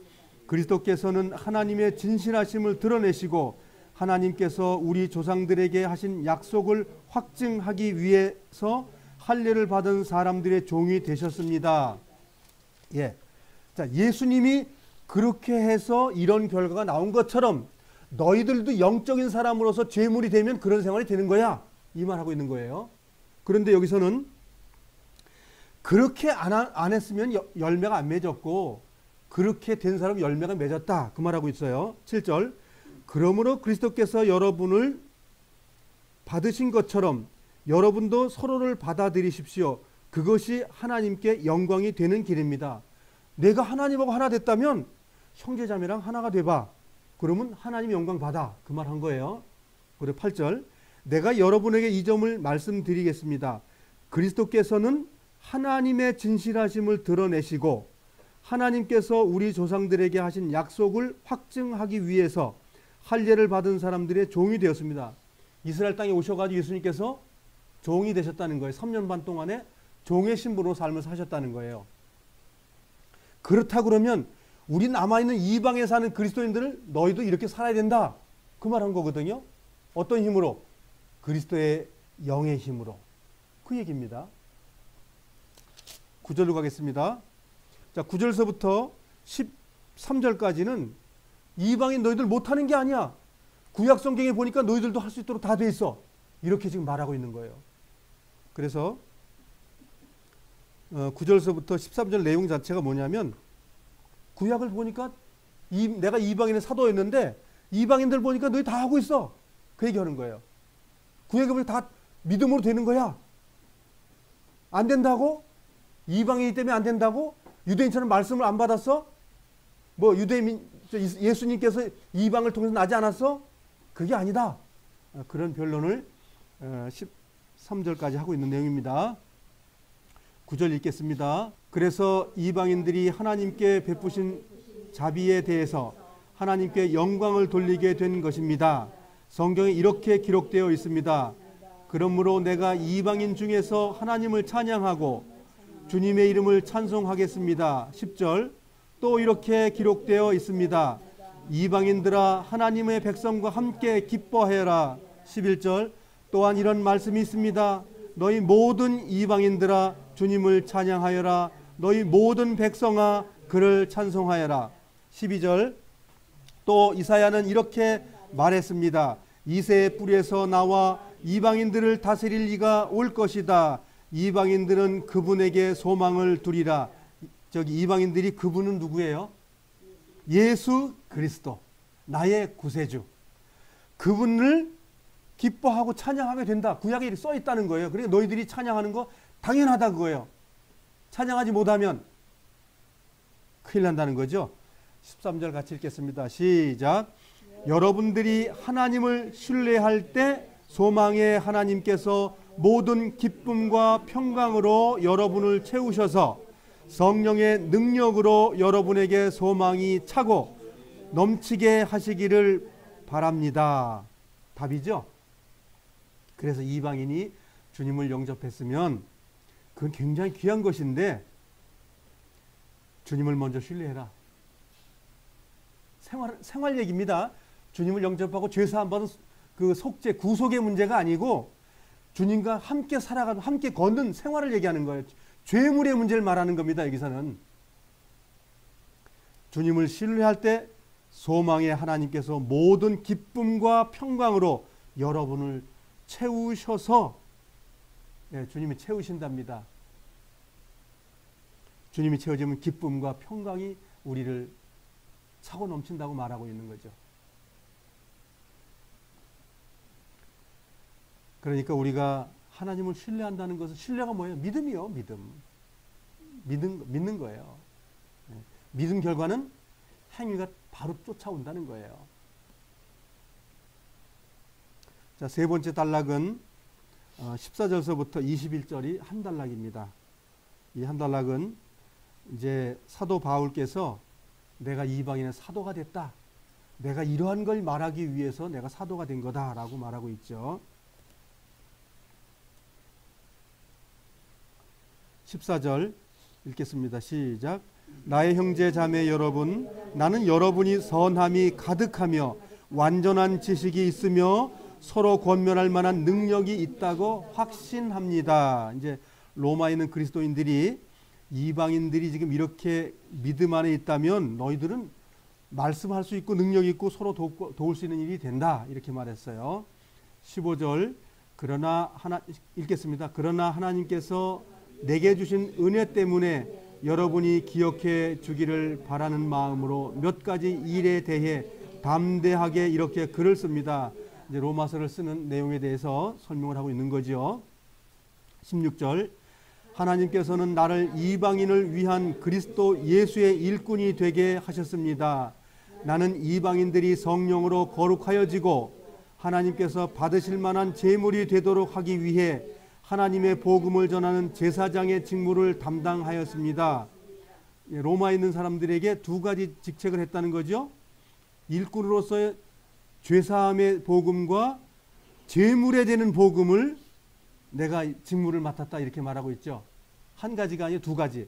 그리스도께서는 하나님의 진실하심을 드러내시고 하나님께서 우리 조상들에게 하신 약속을 확증하기 위해서 할례를 받은 사람들의 종이 되셨습니다. 예. 자, 예수님이 그렇게 해서 이런 결과가 나온 것처럼 너희들도 영적인 사람으로서 죄물이 되면 그런 생활이 되는 거야. 이 말하고 있는 거예요. 그런데 여기서는 그렇게 안 했으면 열매가 안 맺었고 그렇게 된 사람 열매가 맺었다. 그 말하고 있어요. 7절. 그러므로 그리스도께서 여러분을 받으신 것처럼 여러분도 서로를 받아들이십시오. 그것이 하나님께 영광이 되는 길입니다. 내가 하나님하고 하나 됐다면 형제자매랑 하나가 돼봐. 그러면 하나님 영광 받아. 그 말 한 거예요. 그리고 8절. 내가 여러분에게 이 점을 말씀드리겠습니다. 그리스도께서는 하나님의 진실하심을 드러내시고 하나님께서 우리 조상들에게 하신 약속을 확증하기 위해서 할례를 받은 사람들의 종이 되었습니다. 이스라엘 땅에 오셔가지고 예수님께서 종이 되셨다는 거예요. 3년 반 동안에 종의 신분으로 삶을 사셨다는 거예요. 그렇다 그러면 우리 남아있는 이방에 사는 그리스도인들을 너희도 이렇게 살아야 된다. 그 말한 거거든요. 어떤 힘으로? 그리스도의 영의 힘으로. 그 얘기입니다. 9절로 가겠습니다. 자, 9절서부터 13절까지는 이방인 너희들 못하는 게 아니야. 구약 성경에 보니까 너희들도 할 수 있도록 다 돼 있어. 이렇게 지금 말하고 있는 거예요. 그래서 9절서부터 13절 내용 자체가 뭐냐면 구약을 보니까 내가 이방인의 사도였는데 이방인들 보니까 너희 다 하고 있어. 그 얘기하는 거예요. 구약에 보니까 다 믿음으로 되는 거야. 안 된다고? 이방인이기 때문에 안 된다고? 유대인처럼 말씀을 안 받았어? 뭐 예수님께서 이방을 통해서 나지 않았어? 그게 아니다. 그런 변론을 13절까지 하고 있는 내용입니다. 9절 읽겠습니다. 그래서 이방인들이 하나님께 베푸신 자비에 대해서 하나님께 영광을 돌리게 된 것입니다. 성경에 이렇게 기록되어 있습니다. 그러므로 내가 이방인 중에서 하나님을 찬양하고 주님의 이름을 찬송하겠습니다. 10절 또 이렇게 기록되어 있습니다. 이방인들아 하나님의 백성과 함께 기뻐해라. 11절 또한 이런 말씀이 있습니다. 너희 모든 이방인들아 주님을 찬양하여라. 너희 모든 백성아 그를 찬송하여라. 12절 또 이사야는 이렇게 말했습니다. 이새의 뿌리에서 나와 이방인들을 다스릴 이가 올 것이다. 이방인들은 그분에게 소망을 두리라. 저기 이방인들이 그분은 누구예요? 예수 그리스도, 나의 구세주. 그분을 기뻐하고 찬양하게 된다. 구약에 써 있다는 거예요. 그러니까 너희들이 찬양하는 거 당연하다 그거예요. 찬양하지 못하면 큰일 난다는 거죠. 13절 같이 읽겠습니다. 시작. 여러분들이 하나님을 신뢰할 때 소망의 하나님께서 모든 기쁨과 평강으로 여러분을 채우셔서 성령의 능력으로 여러분에게 소망이 차고 넘치게 하시기를 바랍니다. 답이죠. 그래서 이방인이 주님을 영접했으면 그건 굉장히 귀한 것인데 주님을 먼저 신뢰해라. 생활 얘기입니다. 주님을 영접하고 죄사함 받은 그 속죄, 구속의 문제가 아니고 주님과 함께 살아가는, 함께 걷는 생활을 얘기하는 거예요. 죄물의 문제를 말하는 겁니다. 여기서는. 주님을 신뢰할 때 소망의 하나님께서 모든 기쁨과 평강으로 여러분을 채우셔서 주님이 채우신답니다. 주님이 채워지면 기쁨과 평강이 우리를 차고 넘친다고 말하고 있는 거죠. 그러니까 우리가 하나님을 신뢰한다는 것은, 신뢰가 뭐예요? 믿음이요. 믿는 거예요. 믿음 결과는 행위가 바로 쫓아온다는 거예요. 자, 세 번째 단락은 14절서부터 21절이 한 단락입니다. 이 한 단락은 이제 사도 바울께서 내가 이방인의 사도가 됐다. 내가 이러한 걸 말하기 위해서 내가 사도가 된 거다라고 말하고 있죠. 14절 읽겠습니다. 시작. 나의 형제 자매 여러분, 나는 여러분이 선함이 가득하며 완전한 지식이 있으며 서로 권면할 만한 능력이 있다고 확신합니다. 이제 로마에 있는 그리스도인들이 이방인들이 지금 이렇게 믿음 안에 있다면 너희들은 말씀할 수 있고 능력이 있고 서로 도울 수 있는 일이 된다. 이렇게 말했어요. 15절 읽겠습니다. 그러나 하나님께서 내게 주신 은혜 때문에 여러분이 기억해 주기를 바라는 마음으로 몇 가지 일에 대해 담대하게 이렇게 글을 씁니다. 이제 로마서를 쓰는 내용에 대해서 설명을 하고 있는 거죠. 16절 하나님께서는 나를 이방인을 위한 그리스도 예수의 일꾼이 되게 하셨습니다. 나는 이방인들이 성령으로 거룩하여지고 하나님께서 받으실 만한 제물이 되도록 하기 위해 하나님의 복음을 전하는 제사장의 직무를 담당하였습니다. 로마에 있는 사람들에게 두 가지 직책을 했다는 거죠. 일꾼으로서의 죄사함의 복음과 재물에 대는 복음을 내가 직무를 맡았다 이렇게 말하고 있죠. 한 가지가 아니라 두 가지.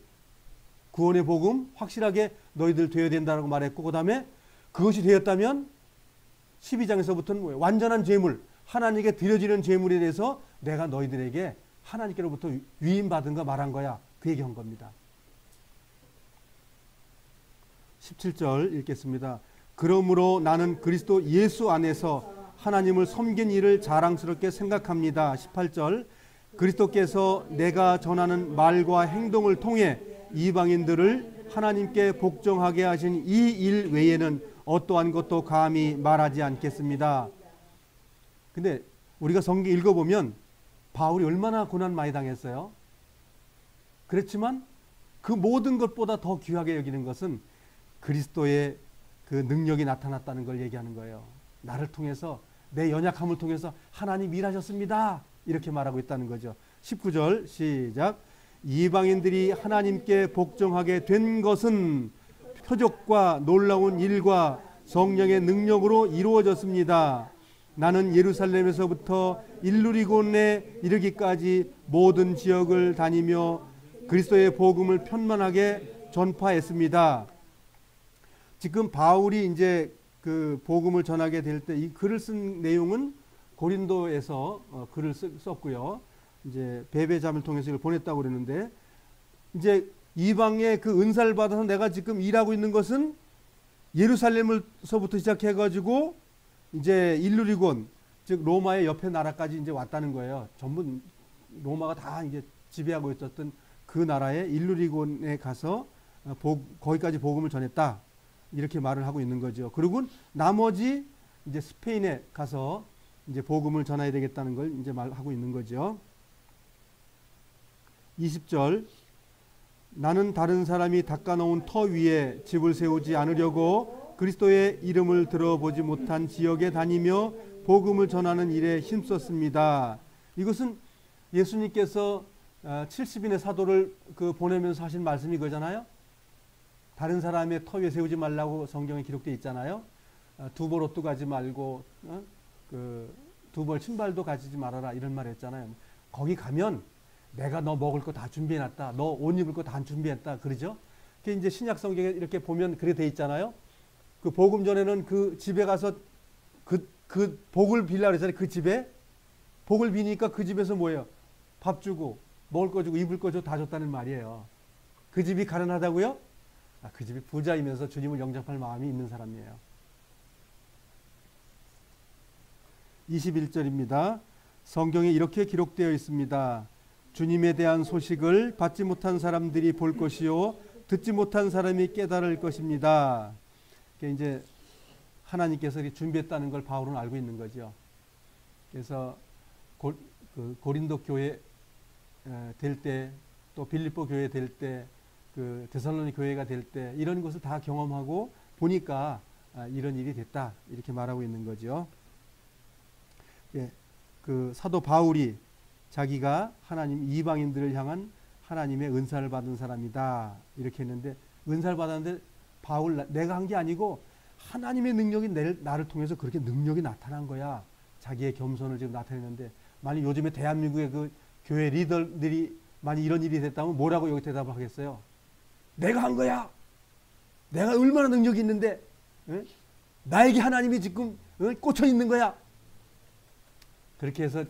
구원의 복음 확실하게 너희들 되어야 된다고 말했고, 그 다음에 그것이 되었다면 12장에서부터는 뭐예요? 완전한 재물, 하나님께 드려지는 재물에 대해서 내가 너희들에게 하나님께로부터 위임받은 거 말한 거야. 그 얘기한 겁니다. 17절 읽겠습니다. 그러므로 나는 그리스도 예수 안에서 하나님을 섬긴 일을 자랑스럽게 생각합니다. 18절 그리스도께서 내가 전하는 말과 행동을 통해 이방인들을 하나님께 복종하게 하신 이 일 외에는 어떠한 것도 감히 말하지 않겠습니다. 근데 우리가 성경 읽어보면 바울이 얼마나 고난 많이 당했어요. 그렇지만 그 모든 것보다 더 귀하게 여기는 것은 그리스도의 그 능력이 나타났다는 걸 얘기하는 거예요. 나를 통해서, 내 연약함을 통해서 하나님 일하셨습니다. 이렇게 말하고 있다는 거죠. 19절 시작. 이방인들이 하나님께 복종하게 된 것은 표적과 놀라운 일과 성령의 능력으로 이루어졌습니다. 나는 예루살렘에서부터 일루리곤에 이르기까지 모든 지역을 다니며 그리스도의 복음을 편만하게 전파했습니다. 지금 바울이 이제 그 복음을 전하게 될 때 이 글을 쓴 내용은 고린도에서 글을 썼고요. 이제 베베잠을 통해서 이걸 보냈다고 그러는데, 이제 이방의 그 은사를 받아서 내가 지금 일하고 있는 것은 예루살렘에서부터 시작해 가지고 이제 일루리곤, 즉 로마의 옆에 나라까지 이제 왔다는 거예요. 전부 로마가 다 이제 지배하고 있었던 그 나라의 일루리곤에 가서 거기까지 복음을 전했다. 이렇게 말을 하고 있는 거죠. 그리고 나머지 이제 스페인에 가서 이제 복음을 전해야 되겠다는 걸 이제 말하고 있는 거죠. 20절 나는 다른 사람이 닦아놓은 터 위에 집을 세우지 않으려고 그리스도의 이름을 들어보지 못한 지역에 다니며 복음을 전하는 일에 힘썼습니다. 이것은 예수님께서 70인의 사도를 보내면서 하신 말씀이 그거잖아요. 다른 사람의 터 위에 세우지 말라고 성경에 기록되어 있잖아요. 두벌 옷도 가지 말고 두벌 신발도 가지지 말아라 이런 말 했잖아요. 거기 가면 내가 너 먹을 거 다 준비해놨다. 너 옷 입을 거 다 준비했다. 그러죠? 그게 이제 신약 성경에 이렇게 보면 그렇게 돼 있잖아요. 그 복음 전에는 그 집에 가서 그 복을 빌라 그랬잖아요. 그 집에 복을 비니까 그 집에서 뭐예요? 밥 주고 먹을 거 주고 입을 거 주고 다 줬다는 말이에요. 그 집이 가난하다고요? 그 집이 부자이면서 주님을 영접할 마음이 있는 사람이에요. 21절입니다. 성경에 이렇게 기록되어 있습니다. 주님에 대한 소식을 받지 못한 사람들이 볼 것이요 듣지 못한 사람이 깨달을 것입니다. 이게 이제 하나님께서 준비했다는 걸 바울은 알고 있는 거죠. 그래서 고린도 교회 될 때, 또 빌립보 교회 될 때, 그 데살로니 교회가 될 때 이런 것을 다 경험하고 보니까 이런 일이 됐다 이렇게 말하고 있는 거죠. 예, 그 사도 바울이 자기가 하나님 이방인들을 향한 하나님의 은사를 받은 사람이다 이렇게 했는데, 은사를 받았는데 바울 내가 한 게 아니고 하나님의 능력이 나를 통해서 그렇게 능력이 나타난 거야. 자기의 겸손을 지금 나타내는데, 만약 요즘에 대한민국의 그 교회 리더들이 만약 이런 일이 됐다면 뭐라고 여기 대답을 하겠어요? 내가 한 거야. 내가 얼마나 능력이 있는데 나에게 하나님이 지금 꽂혀 있는 거야. 그렇게 해서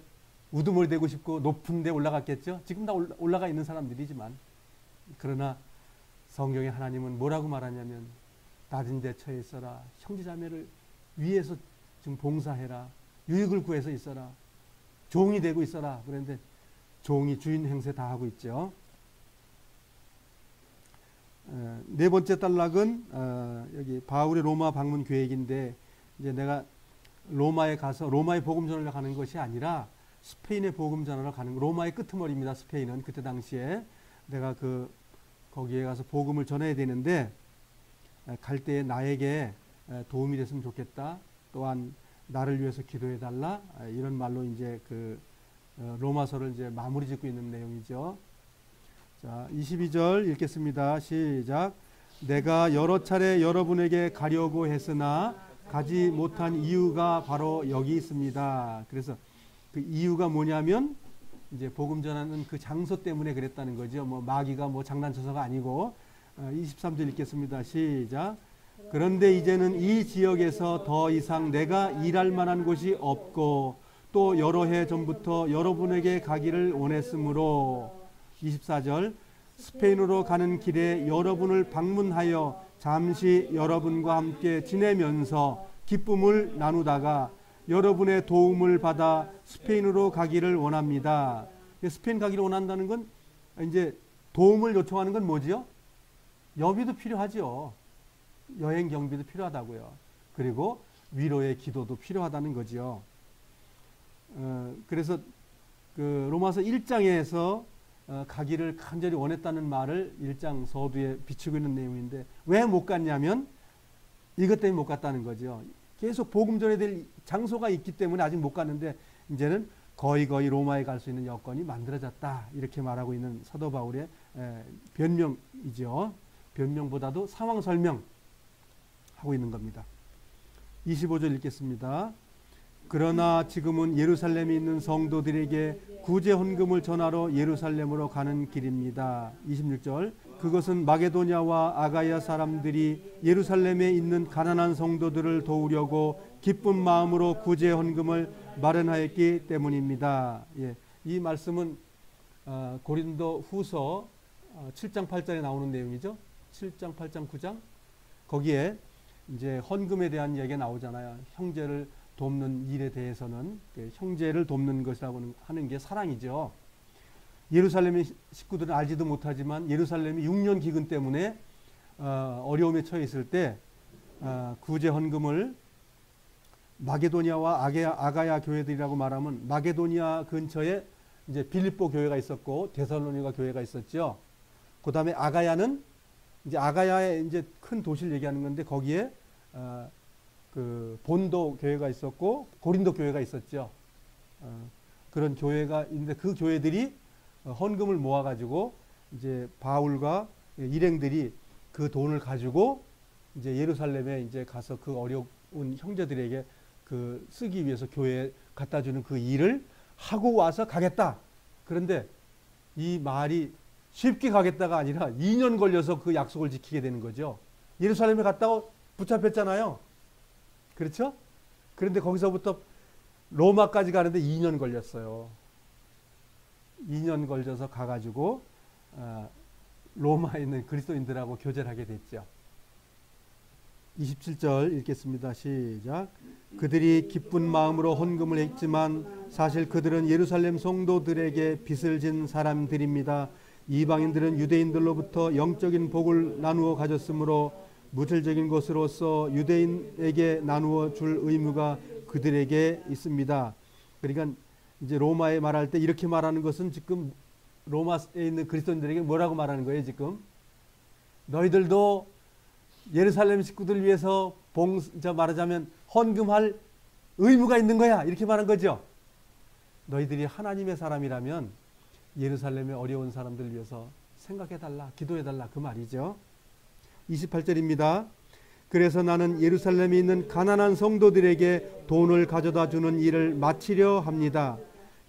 우두머리 되고 싶고 높은 데 올라갔겠죠. 지금 다 올라가 있는 사람들이지만, 그러나 성경의 하나님은 뭐라고 말하냐면 낮은 데 처해 있어라. 형제자매를 위해서 좀 봉사해라. 유익을 구해서 있어라. 종이 되고 있어라. 그런데 종이 주인 행세 다 하고 있죠. 네 번째 단락은 여기 바울의 로마 방문 계획인데, 이제 내가 로마에 가서 로마의 복음 전하러 가는 것이 아니라 스페인의 복음 전하러 가는 거. 로마의 끄트머리입니다. 스페인은 그때 당시에 내가 거기에 가서 복음을 전해야 되는데, 갈 때에 나에게 도움이 됐으면 좋겠다. 또한 나를 위해서 기도해 달라. 이런 말로 이제 로마서를 이제 마무리 짓고 있는 내용이죠. 자, 22절 읽겠습니다. 시작. 내가 여러 차례 여러분에게 가려고 했으나 가지 못한 이유가 바로 여기 있습니다. 그래서 그 이유가 뭐냐면 이제 복음 전하는 그 장소 때문에 그랬다는 거죠. 뭐 마귀가 뭐 장난쳐서가 아니고 23절 읽겠습니다. 시작. 그런데 이제는 이 지역에서 더 이상 내가 일할 만한 곳이 없고 또 여러 해 전부터 여러분에게 가기를 원했으므로 24절 스페인으로 가는 길에 여러분을 방문하여 잠시 여러분과 함께 지내면서 기쁨을 나누다가 여러분의 도움을 받아 스페인으로 가기를 원합니다. 스페인 가기를 원한다는 건 이제 도움을 요청하는 건 뭐지요? 여비도 필요하죠. 여행 경비도 필요하다고요. 그리고 위로의 기도도 필요하다는 거죠. 그래서 그 로마서 1장에서 가기를 간절히 원했다는 말을 1장 서두에 비추고 있는 내용인데 왜 못 갔냐면 이것 때문에 못 갔다는 거죠. 계속 복음 전해야 될 장소가 있기 때문에 아직 못 갔는데 이제는 거의 로마에 갈 수 있는 여건이 만들어졌다. 이렇게 말하고 있는 사도 바울의 변명이죠. 변명보다도 상황 설명하고 있는 겁니다. 25절 읽겠습니다. 그러나 지금은 예루살렘에 있는 성도들에게 구제 헌금을 전하러 예루살렘으로 가는 길입니다. 26절 그것은 마게도냐와 아가야 사람들이 예루살렘에 있는 가난한 성도들을 도우려고 기쁜 마음으로 구제 헌금을 마련하였기 때문입니다. 예, 이 말씀은 고린도 후서 7장 8장에 나오는 내용이죠. 7장 8장 9장 거기에 이제 헌금에 대한 얘기가 나오잖아요. 형제를 돕는 일에 대해서는 형제를 돕는 것이라고 하는 게 사랑이죠. 예루살렘의 식구들은 알지도 못하지만 예루살렘이 6년 기근 때문에 어려움에 처해 있을 때 구제 헌금을 마게도니아와 아가야 교회들이라고 말하면 마게도니아 근처에 이제 빌립보 교회가 있었고 데살로니가 교회가 있었죠. 그 다음에 아가야는 이제 아가야의 이제 큰 도시를 얘기하는 건데 거기에 그 본도 교회가 있었고 고린도 교회가 있었죠. 그런 교회가 있는데 그 교회들이 헌금을 모아가지고 이제 바울과 일행들이 그 돈을 가지고 이제 예루살렘에 이제 가서 그 어려운 형제들에게 그 쓰기 위해서 교회에 갖다 주는 그 일을 하고 와서 가겠다. 그런데 이 말이 쉽게 가겠다가 아니라 2년 걸려서 그 약속을 지키게 되는 거죠. 예루살렘에 갔다가 붙잡혔잖아요. 그렇죠? 그런데 거기서부터 로마까지 가는데 2년 걸렸어요. 2년 걸려서 가가지고 로마에 있는 그리스도인들하고 교제를 하게 됐죠. 27절 읽겠습니다. 시작. 그들이 기쁜 마음으로 헌금을 했지만 사실 그들은 예루살렘 성도들에게 빚을 진 사람들입니다. 이방인들은 유대인들로부터 영적인 복을 나누어 가졌으므로 물질적인 것으로서 유대인에게 나누어 줄 의무가 그들에게 있습니다. 그러니까 이제 로마에 말할 때 이렇게 말하는 것은 지금 로마에 있는 그리스도인들에게 뭐라고 말하는 거예요? 지금 너희들도 예루살렘 식구들을 위해서 말하자면 헌금할 의무가 있는 거야. 이렇게 말한 거죠. 너희들이 하나님의 사람이라면 예루살렘의 어려운 사람들을 위해서 생각해달라, 기도해달라 그 말이죠. 28절입니다. 그래서 나는 예루살렘에 있는 가난한 성도들에게 돈을 가져다 주는 일을 마치려 합니다.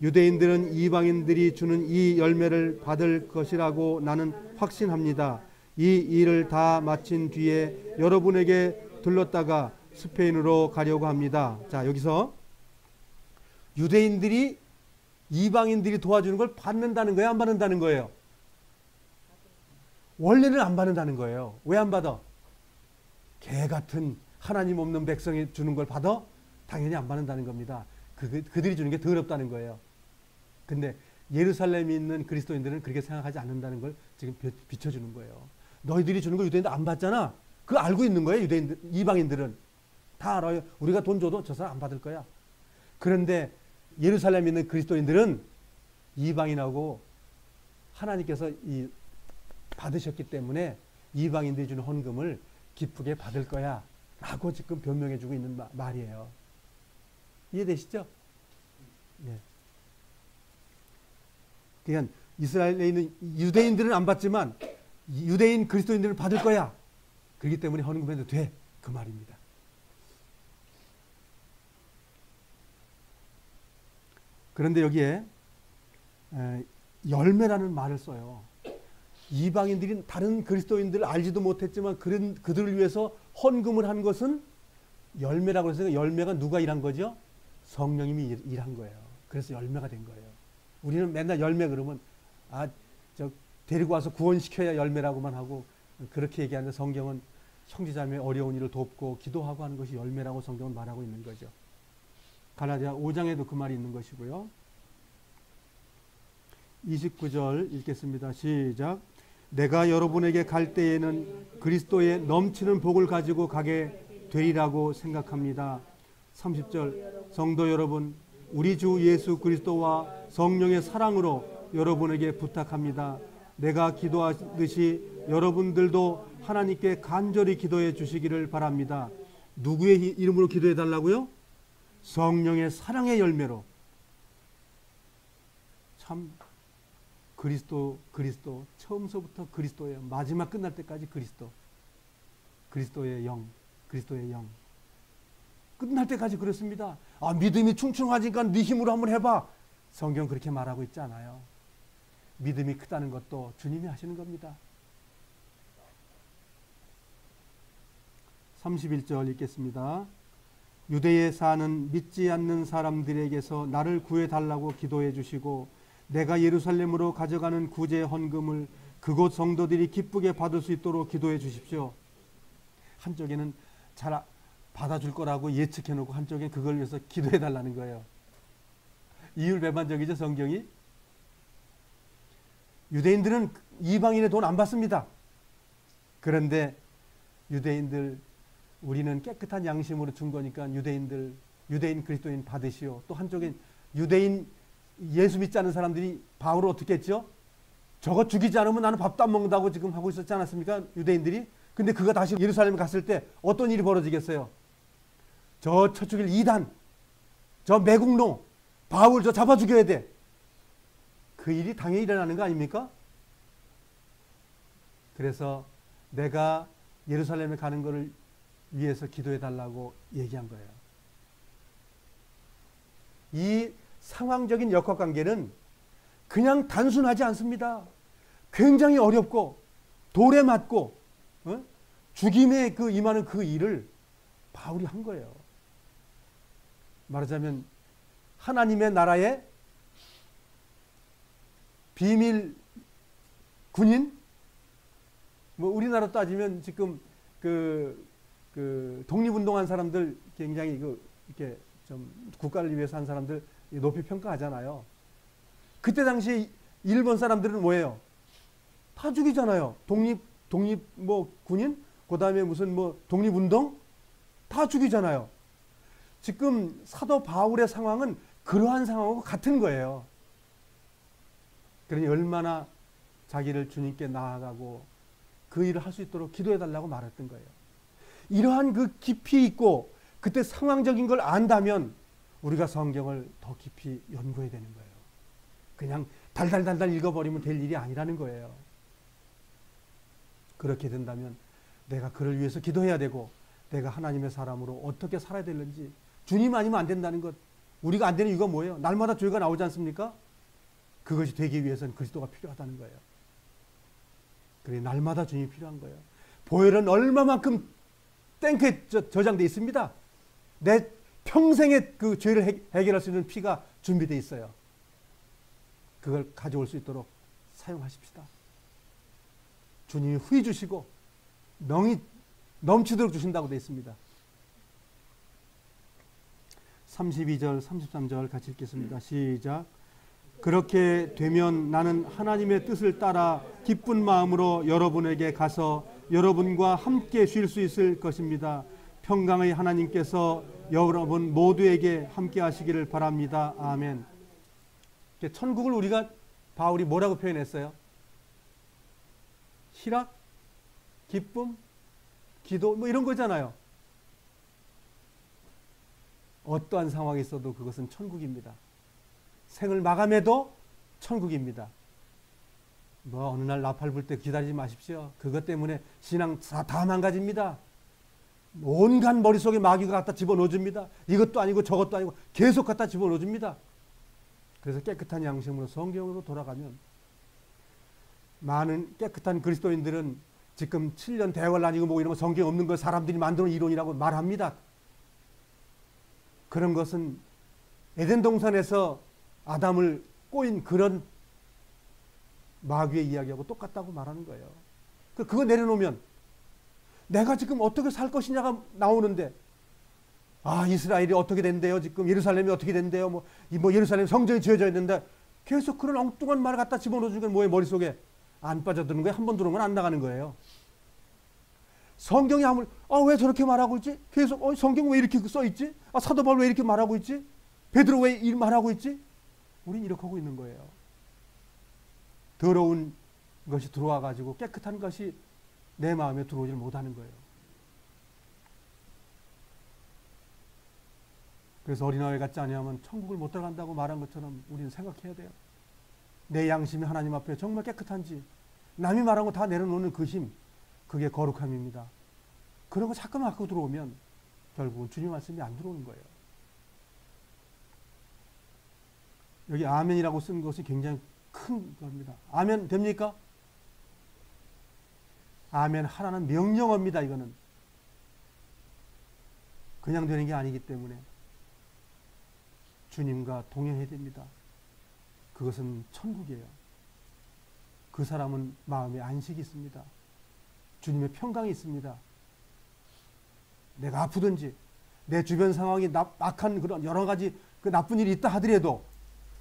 유대인들은 이방인들이 주는 이 열매를 받을 것이라고 나는 확신합니다. 이 일을 다 마친 뒤에 여러분에게 들렀다가 스페인으로 가려고 합니다. 자, 여기서 유대인들이 이방인들이 도와주는 걸 받는다는 거예요? 안 받는다는 거예요? 원래는 안 받는다는 거예요. 왜 안 받아? 개 같은 하나님 없는 백성이 주는 걸 받아? 당연히 안 받는다는 겁니다. 그들이 주는 게 더럽다는 거예요. 근데 예루살렘에 있는 그리스도인들은 그렇게 생각하지 않는다는 걸 지금 비춰주는 거예요. 너희들이 주는 걸 유대인들 안 받잖아. 그거 알고 있는 거예요. 이방인들은. 다 알아요. 우리가 돈 줘도 저 사람 안 받을 거야. 그런데 예루살렘에 있는 그리스도인들은 이방인하고 하나님께서 받으셨기 때문에 이방인들이 주는 헌금을 기쁘게 받을 거야 라고 지금 변명해 주고 있는 말이에요. 이해되시죠? 예. 그러니까 이스라엘에 있는 유대인들은 안 받지만 유대인 그리스도인들은 받을 거야. 그렇기 때문에 헌금해도 돼. 그 말입니다. 그런데 여기에 열매라는 말을 써요. 이방인들이 다른 그리스도인들을 알지도 못했지만 그들을 위해서 헌금을 한 것은 열매라고 해서 열매가 누가 일한 거죠? 성령님이 일한 거예요. 그래서 열매가 된 거예요. 우리는 맨날 열매 그러면 데리고 와서 구원시켜야 열매라고만 하고 그렇게 얘기하는데 성경은 형제자매의 어려운 일을 돕고 기도하고 하는 것이 열매라고 성경은 말하고 있는 거죠. 갈라디아 5장에도 그 말이 있는 것이고요. 29절 읽겠습니다. 시작. 내가 여러분에게 갈 때에는 그리스도의 넘치는 복을 가지고 가게 되리라고 생각합니다. 30절. 성도 여러분, 우리 주 예수 그리스도와 성령의 사랑으로 여러분에게 부탁합니다. 내가 기도하듯이 여러분들도 하나님께 간절히 기도해 주시기를 바랍니다. 누구의 이름으로 기도해 달라고요? 성령의 사랑의 열매로. 참 그리스도 처음서부터 그리스도예요. 마지막 끝날 때까지 그리스도의 영 끝날 때까지 그렇습니다. 믿음이 충충하니까 네 힘으로 한번 해봐. 성경 그렇게 말하고 있지 않아요. 믿음이 크다는 것도 주님이 하시는 겁니다. 31절 읽겠습니다. 유대에 사는 믿지 않는 사람들에게서 나를 구해달라고 기도해 주시고 내가 예루살렘으로 가져가는 구제 헌금을 그곳 성도들이 기쁘게 받을 수 있도록 기도해 주십시오. 한쪽에는 잘 받아줄 거라고 예측해 놓고 한쪽엔 그걸 위해서 기도해 달라는 거예요. 이율배반적이죠, 성경이. 유대인들은 이방인의 돈 안 받습니다. 그런데 유대인들, 우리는 깨끗한 양심으로 준 거니까 유대인 그리스도인 받으시오. 또 한쪽엔 유대인 예수 믿지 않는 사람들이 바울을 어떻게 했죠? 저거 죽이지 않으면 나는 밥도 안 먹는다고 지금 하고 있었지 않았습니까? 유대인들이. 근데 그가 다시 예루살렘에 갔을 때 어떤 일이 벌어지겠어요? 저 쳐죽일 이단, 저 매국노, 바울 저 잡아 죽여야 돼. 그 일이 당연히 일어나는 거 아닙니까? 그래서 내가 예루살렘에 가는 것을 위해서 기도해 달라고 얘기한 거예요. 이 상황적인 역학관계는 그냥 단순하지 않습니다. 굉장히 어렵고 돌에 맞고 죽임에 임하는 그 일을 바울이 한 거예요. 말하자면 하나님의 나라의 비밀 군인? 우리나라 따지면 지금 독립운동한 사람들 굉장히 이렇게 좀 국가를 위해서 한 사람들 높이 평가하잖아요. 그때 당시 일본 사람들은 뭐예요? 다 죽이잖아요. 독립 군인? 그 다음에 무슨 독립운동? 다 죽이잖아요. 지금 사도 바울의 상황은 그러한 상황하고 같은 거예요. 그러니 얼마나 자기를 주님께 나아가고 그 일을 할 수 있도록 기도해 달라고 말했던 거예요. 이러한 그 깊이 있고 그때 상황적인 걸 안다면 우리가 성경을 더 깊이 연구해야 되는 거예요. 그냥 달달달달 읽어버리면 될 일이 아니라는 거예요. 그렇게 된다면 내가 그를 위해서 기도해야 되고 내가 하나님의 사람으로 어떻게 살아야 되는지 주님 아니면 안 된다는 것. 우리가 안 되는 이유가 뭐예요? 날마다 교회가 나오지 않습니까? 그것이 되기 위해서는 그리스도가 필요하다는 거예요. 그래 날마다 주님이 필요한 거예요. 보혈은 얼마만큼 탱크에 저장되어 있습니다. 내 평생의 그 죄를 해결할 수 있는 피가 준비되어 있어요. 그걸 가져올 수 있도록 사용하십시다. 주님이 후히 주시고 명이 넘치도록 주신다고 되어 있습니다. 32절 33절 같이 읽겠습니다. 시작. 그렇게 되면 나는 하나님의 뜻을 따라 기쁜 마음으로 여러분에게 가서 여러분과 함께 쉴 수 있을 것입니다. 평강의 하나님께서 여러분 모두에게 함께 하시기를 바랍니다. 아멘. 천국을 바울이 뭐라고 표현했어요? 희락, 기쁨, 기도 이런 거잖아요. 어떠한 상황이 있어도 그것은 천국입니다. 생을 마감해도 천국입니다. 뭐 어느 날 나팔 불 때 기다리지 마십시오. 그것 때문에 신앙 다 망가집니다. 온갖 머릿속에 마귀가 갖다 집어넣어줍니다. 이것도 아니고 저것도 아니고 계속 갖다 집어넣어줍니다. 그래서 깨끗한 양심으로 성경으로 돌아가면 많은 깨끗한 그리스도인들은 지금 7년 대궐 다니고 뭐 이런 거 성경 없는 거 사람들이 만드는 이론이라고 말합니다. 그런 것은 에덴 동산에서 아담을 꼬인 그런 마귀의 이야기하고 똑같다고 말하는 거예요. 그거 내려놓으면 내가 지금 어떻게 살 것이냐가 나오는데, 아, 이스라엘이 어떻게 된대요? 지금 예루살렘이 어떻게 된대요? 뭐 예루살렘 성전이 지어져야 된다. 계속 그런 엉뚱한 말을 갖다 집어넣어주는 건 뭐예요? 머릿속에 안 빠져드는 거예요. 한 번 들어오면 안 나가는 거예요. 성경이 왜 저렇게 말하고 있지? 계속 성경 왜 이렇게 써 있지? 사도 바울 왜 이렇게 말하고 있지? 베드로 왜 이 말하고 있지? 우린 이렇게 하고 있는 거예요. 더러운 것이 들어와 가지고 깨끗한 것이 내 마음에 들어오질 못하는 거예요. 그래서 어린아이 같지 않으면 천국을 못 들어간다고 말한 것처럼 우리는 생각해야 돼요. 내 양심이 하나님 앞에 정말 깨끗한지, 남이 말한 거 다 내려놓는 그 힘, 그게 거룩함입니다. 그런 거 자꾸 갖고 들어오면 결국은 주님 말씀이 안 들어오는 거예요. 여기 아멘이라고 쓴 것이 굉장히 큰 겁니다. 아멘 됩니까? 아멘 하라는 명령어입니다. 이거는 그냥 되는 게 아니기 때문에 주님과 동행해야 됩니다. 그것은 천국이에요. 그 사람은 마음에 안식이 있습니다. 주님의 평강이 있습니다. 내가 아프든지 내 주변 상황이 악한 그런 여러 가지 그 나쁜 일이 있다 하더라도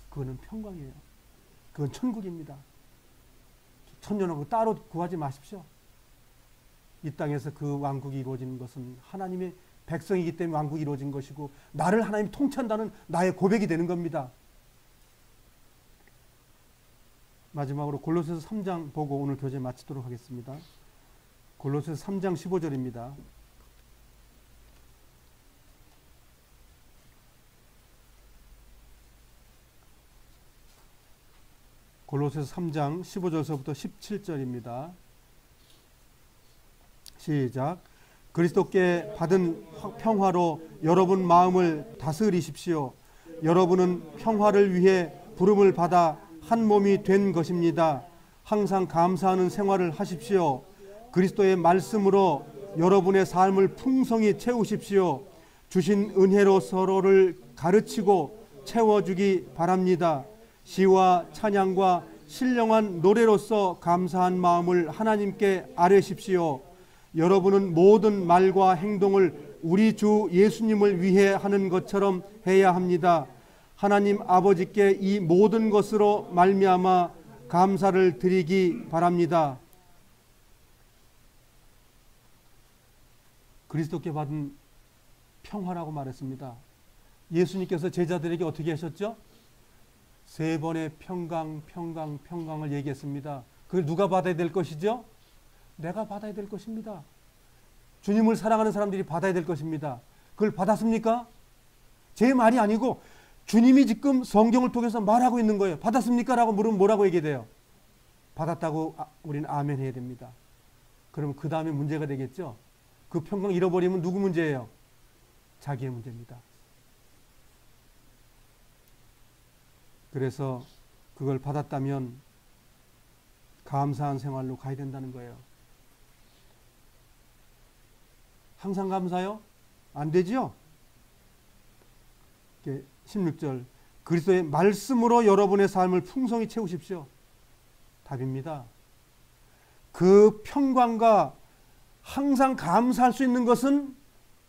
그거는 평강이에요. 그건 천국입니다. 천년왕국 따로 구하지 마십시오. 이 땅에서 그 왕국이 이루어지는 것은 하나님의 백성이기 때문에 왕국이 이루어진 것이고 나를 하나님이 통치한다는 나의 고백이 되는 겁니다. 마지막으로 골로새서 3장 보고 오늘 교제 마치도록 하겠습니다. 골로새서 3장 15절입니다. 골로새서 3장 15절서부터 17절입니다. 시작. 그리스도께 받은 평화로 여러분 마음을 다스리십시오. 여러분은 평화를 위해 부름을 받아 한 몸이 된 것입니다. 항상 감사하는 생활을 하십시오. 그리스도의 말씀으로 여러분의 삶을 풍성히 채우십시오. 주신 은혜로 서로를 가르치고 채워주기 바랍니다. 시와 찬양과 신령한 노래로서 감사한 마음을 하나님께 아뢰십시오. 여러분은 모든 말과 행동을 우리 주 예수님을 위해 하는 것처럼 해야 합니다. 하나님 아버지께 이 모든 것으로 말미암아 감사를 드리기 바랍니다. 그리스도께 받은 평화라고 말했습니다. 예수님께서 제자들에게 어떻게 하셨죠? 3번의 평강을 얘기했습니다. 그걸 누가 받아야 될 것이죠? 내가 받아야 될 것입니다. 주님을 사랑하는 사람들이 받아야 될 것입니다. 그걸 받았습니까? 제 말이 아니고 주님이 지금 성경을 통해서 말하고 있는 거예요. 받았습니까? 라고 물으면 뭐라고 얘기해야 돼요? 받았다고 우리는 아멘 해야 됩니다. 그럼 그 다음에 문제가 되겠죠? 그 평강 잃어버리면 누구 문제예요? 자기의 문제입니다. 그래서 그걸 받았다면 감사한 생활로 가야 된다는 거예요. 항상 감사요? 안 되지요? 16절 그리스도의 말씀으로 여러분의 삶을 풍성히 채우십시오. 답입니다. 그 평강과 항상 감사할 수 있는 것은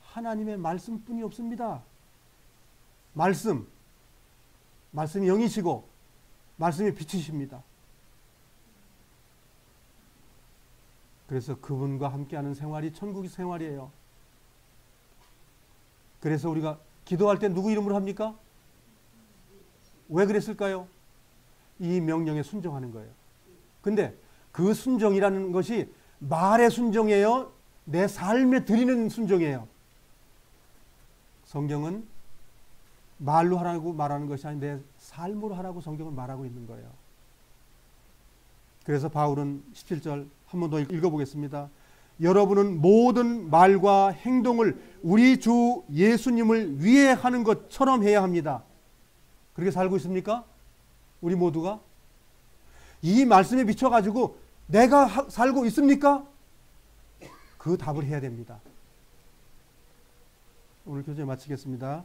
하나님의 말씀뿐이 없습니다. 말씀이 영이시고 말씀이 빛이십니다. 그래서 그분과 함께하는 생활이 천국의 생활이에요. 그래서 우리가 기도할 때 누구 이름으로 합니까? 왜 그랬을까요? 이 명령에 순종하는 거예요. 근데 그 순종이라는 것이 말의 순종이에요? 내 삶에 드리는 순종이에요? 성경은 말로 하라고 말하는 것이 아닌 내 삶으로 하라고 성경은 말하고 있는 거예요. 그래서 바울은 17절 한 번 더 읽어보겠습니다. 여러분은 모든 말과 행동을 우리 주 예수님을 위해 하는 것처럼 해야 합니다. 그렇게 살고 있습니까? 우리 모두가? 이 말씀에 비춰가지고 내가 살고 있습니까? 그 답을 해야 됩니다. 오늘 교제 마치겠습니다.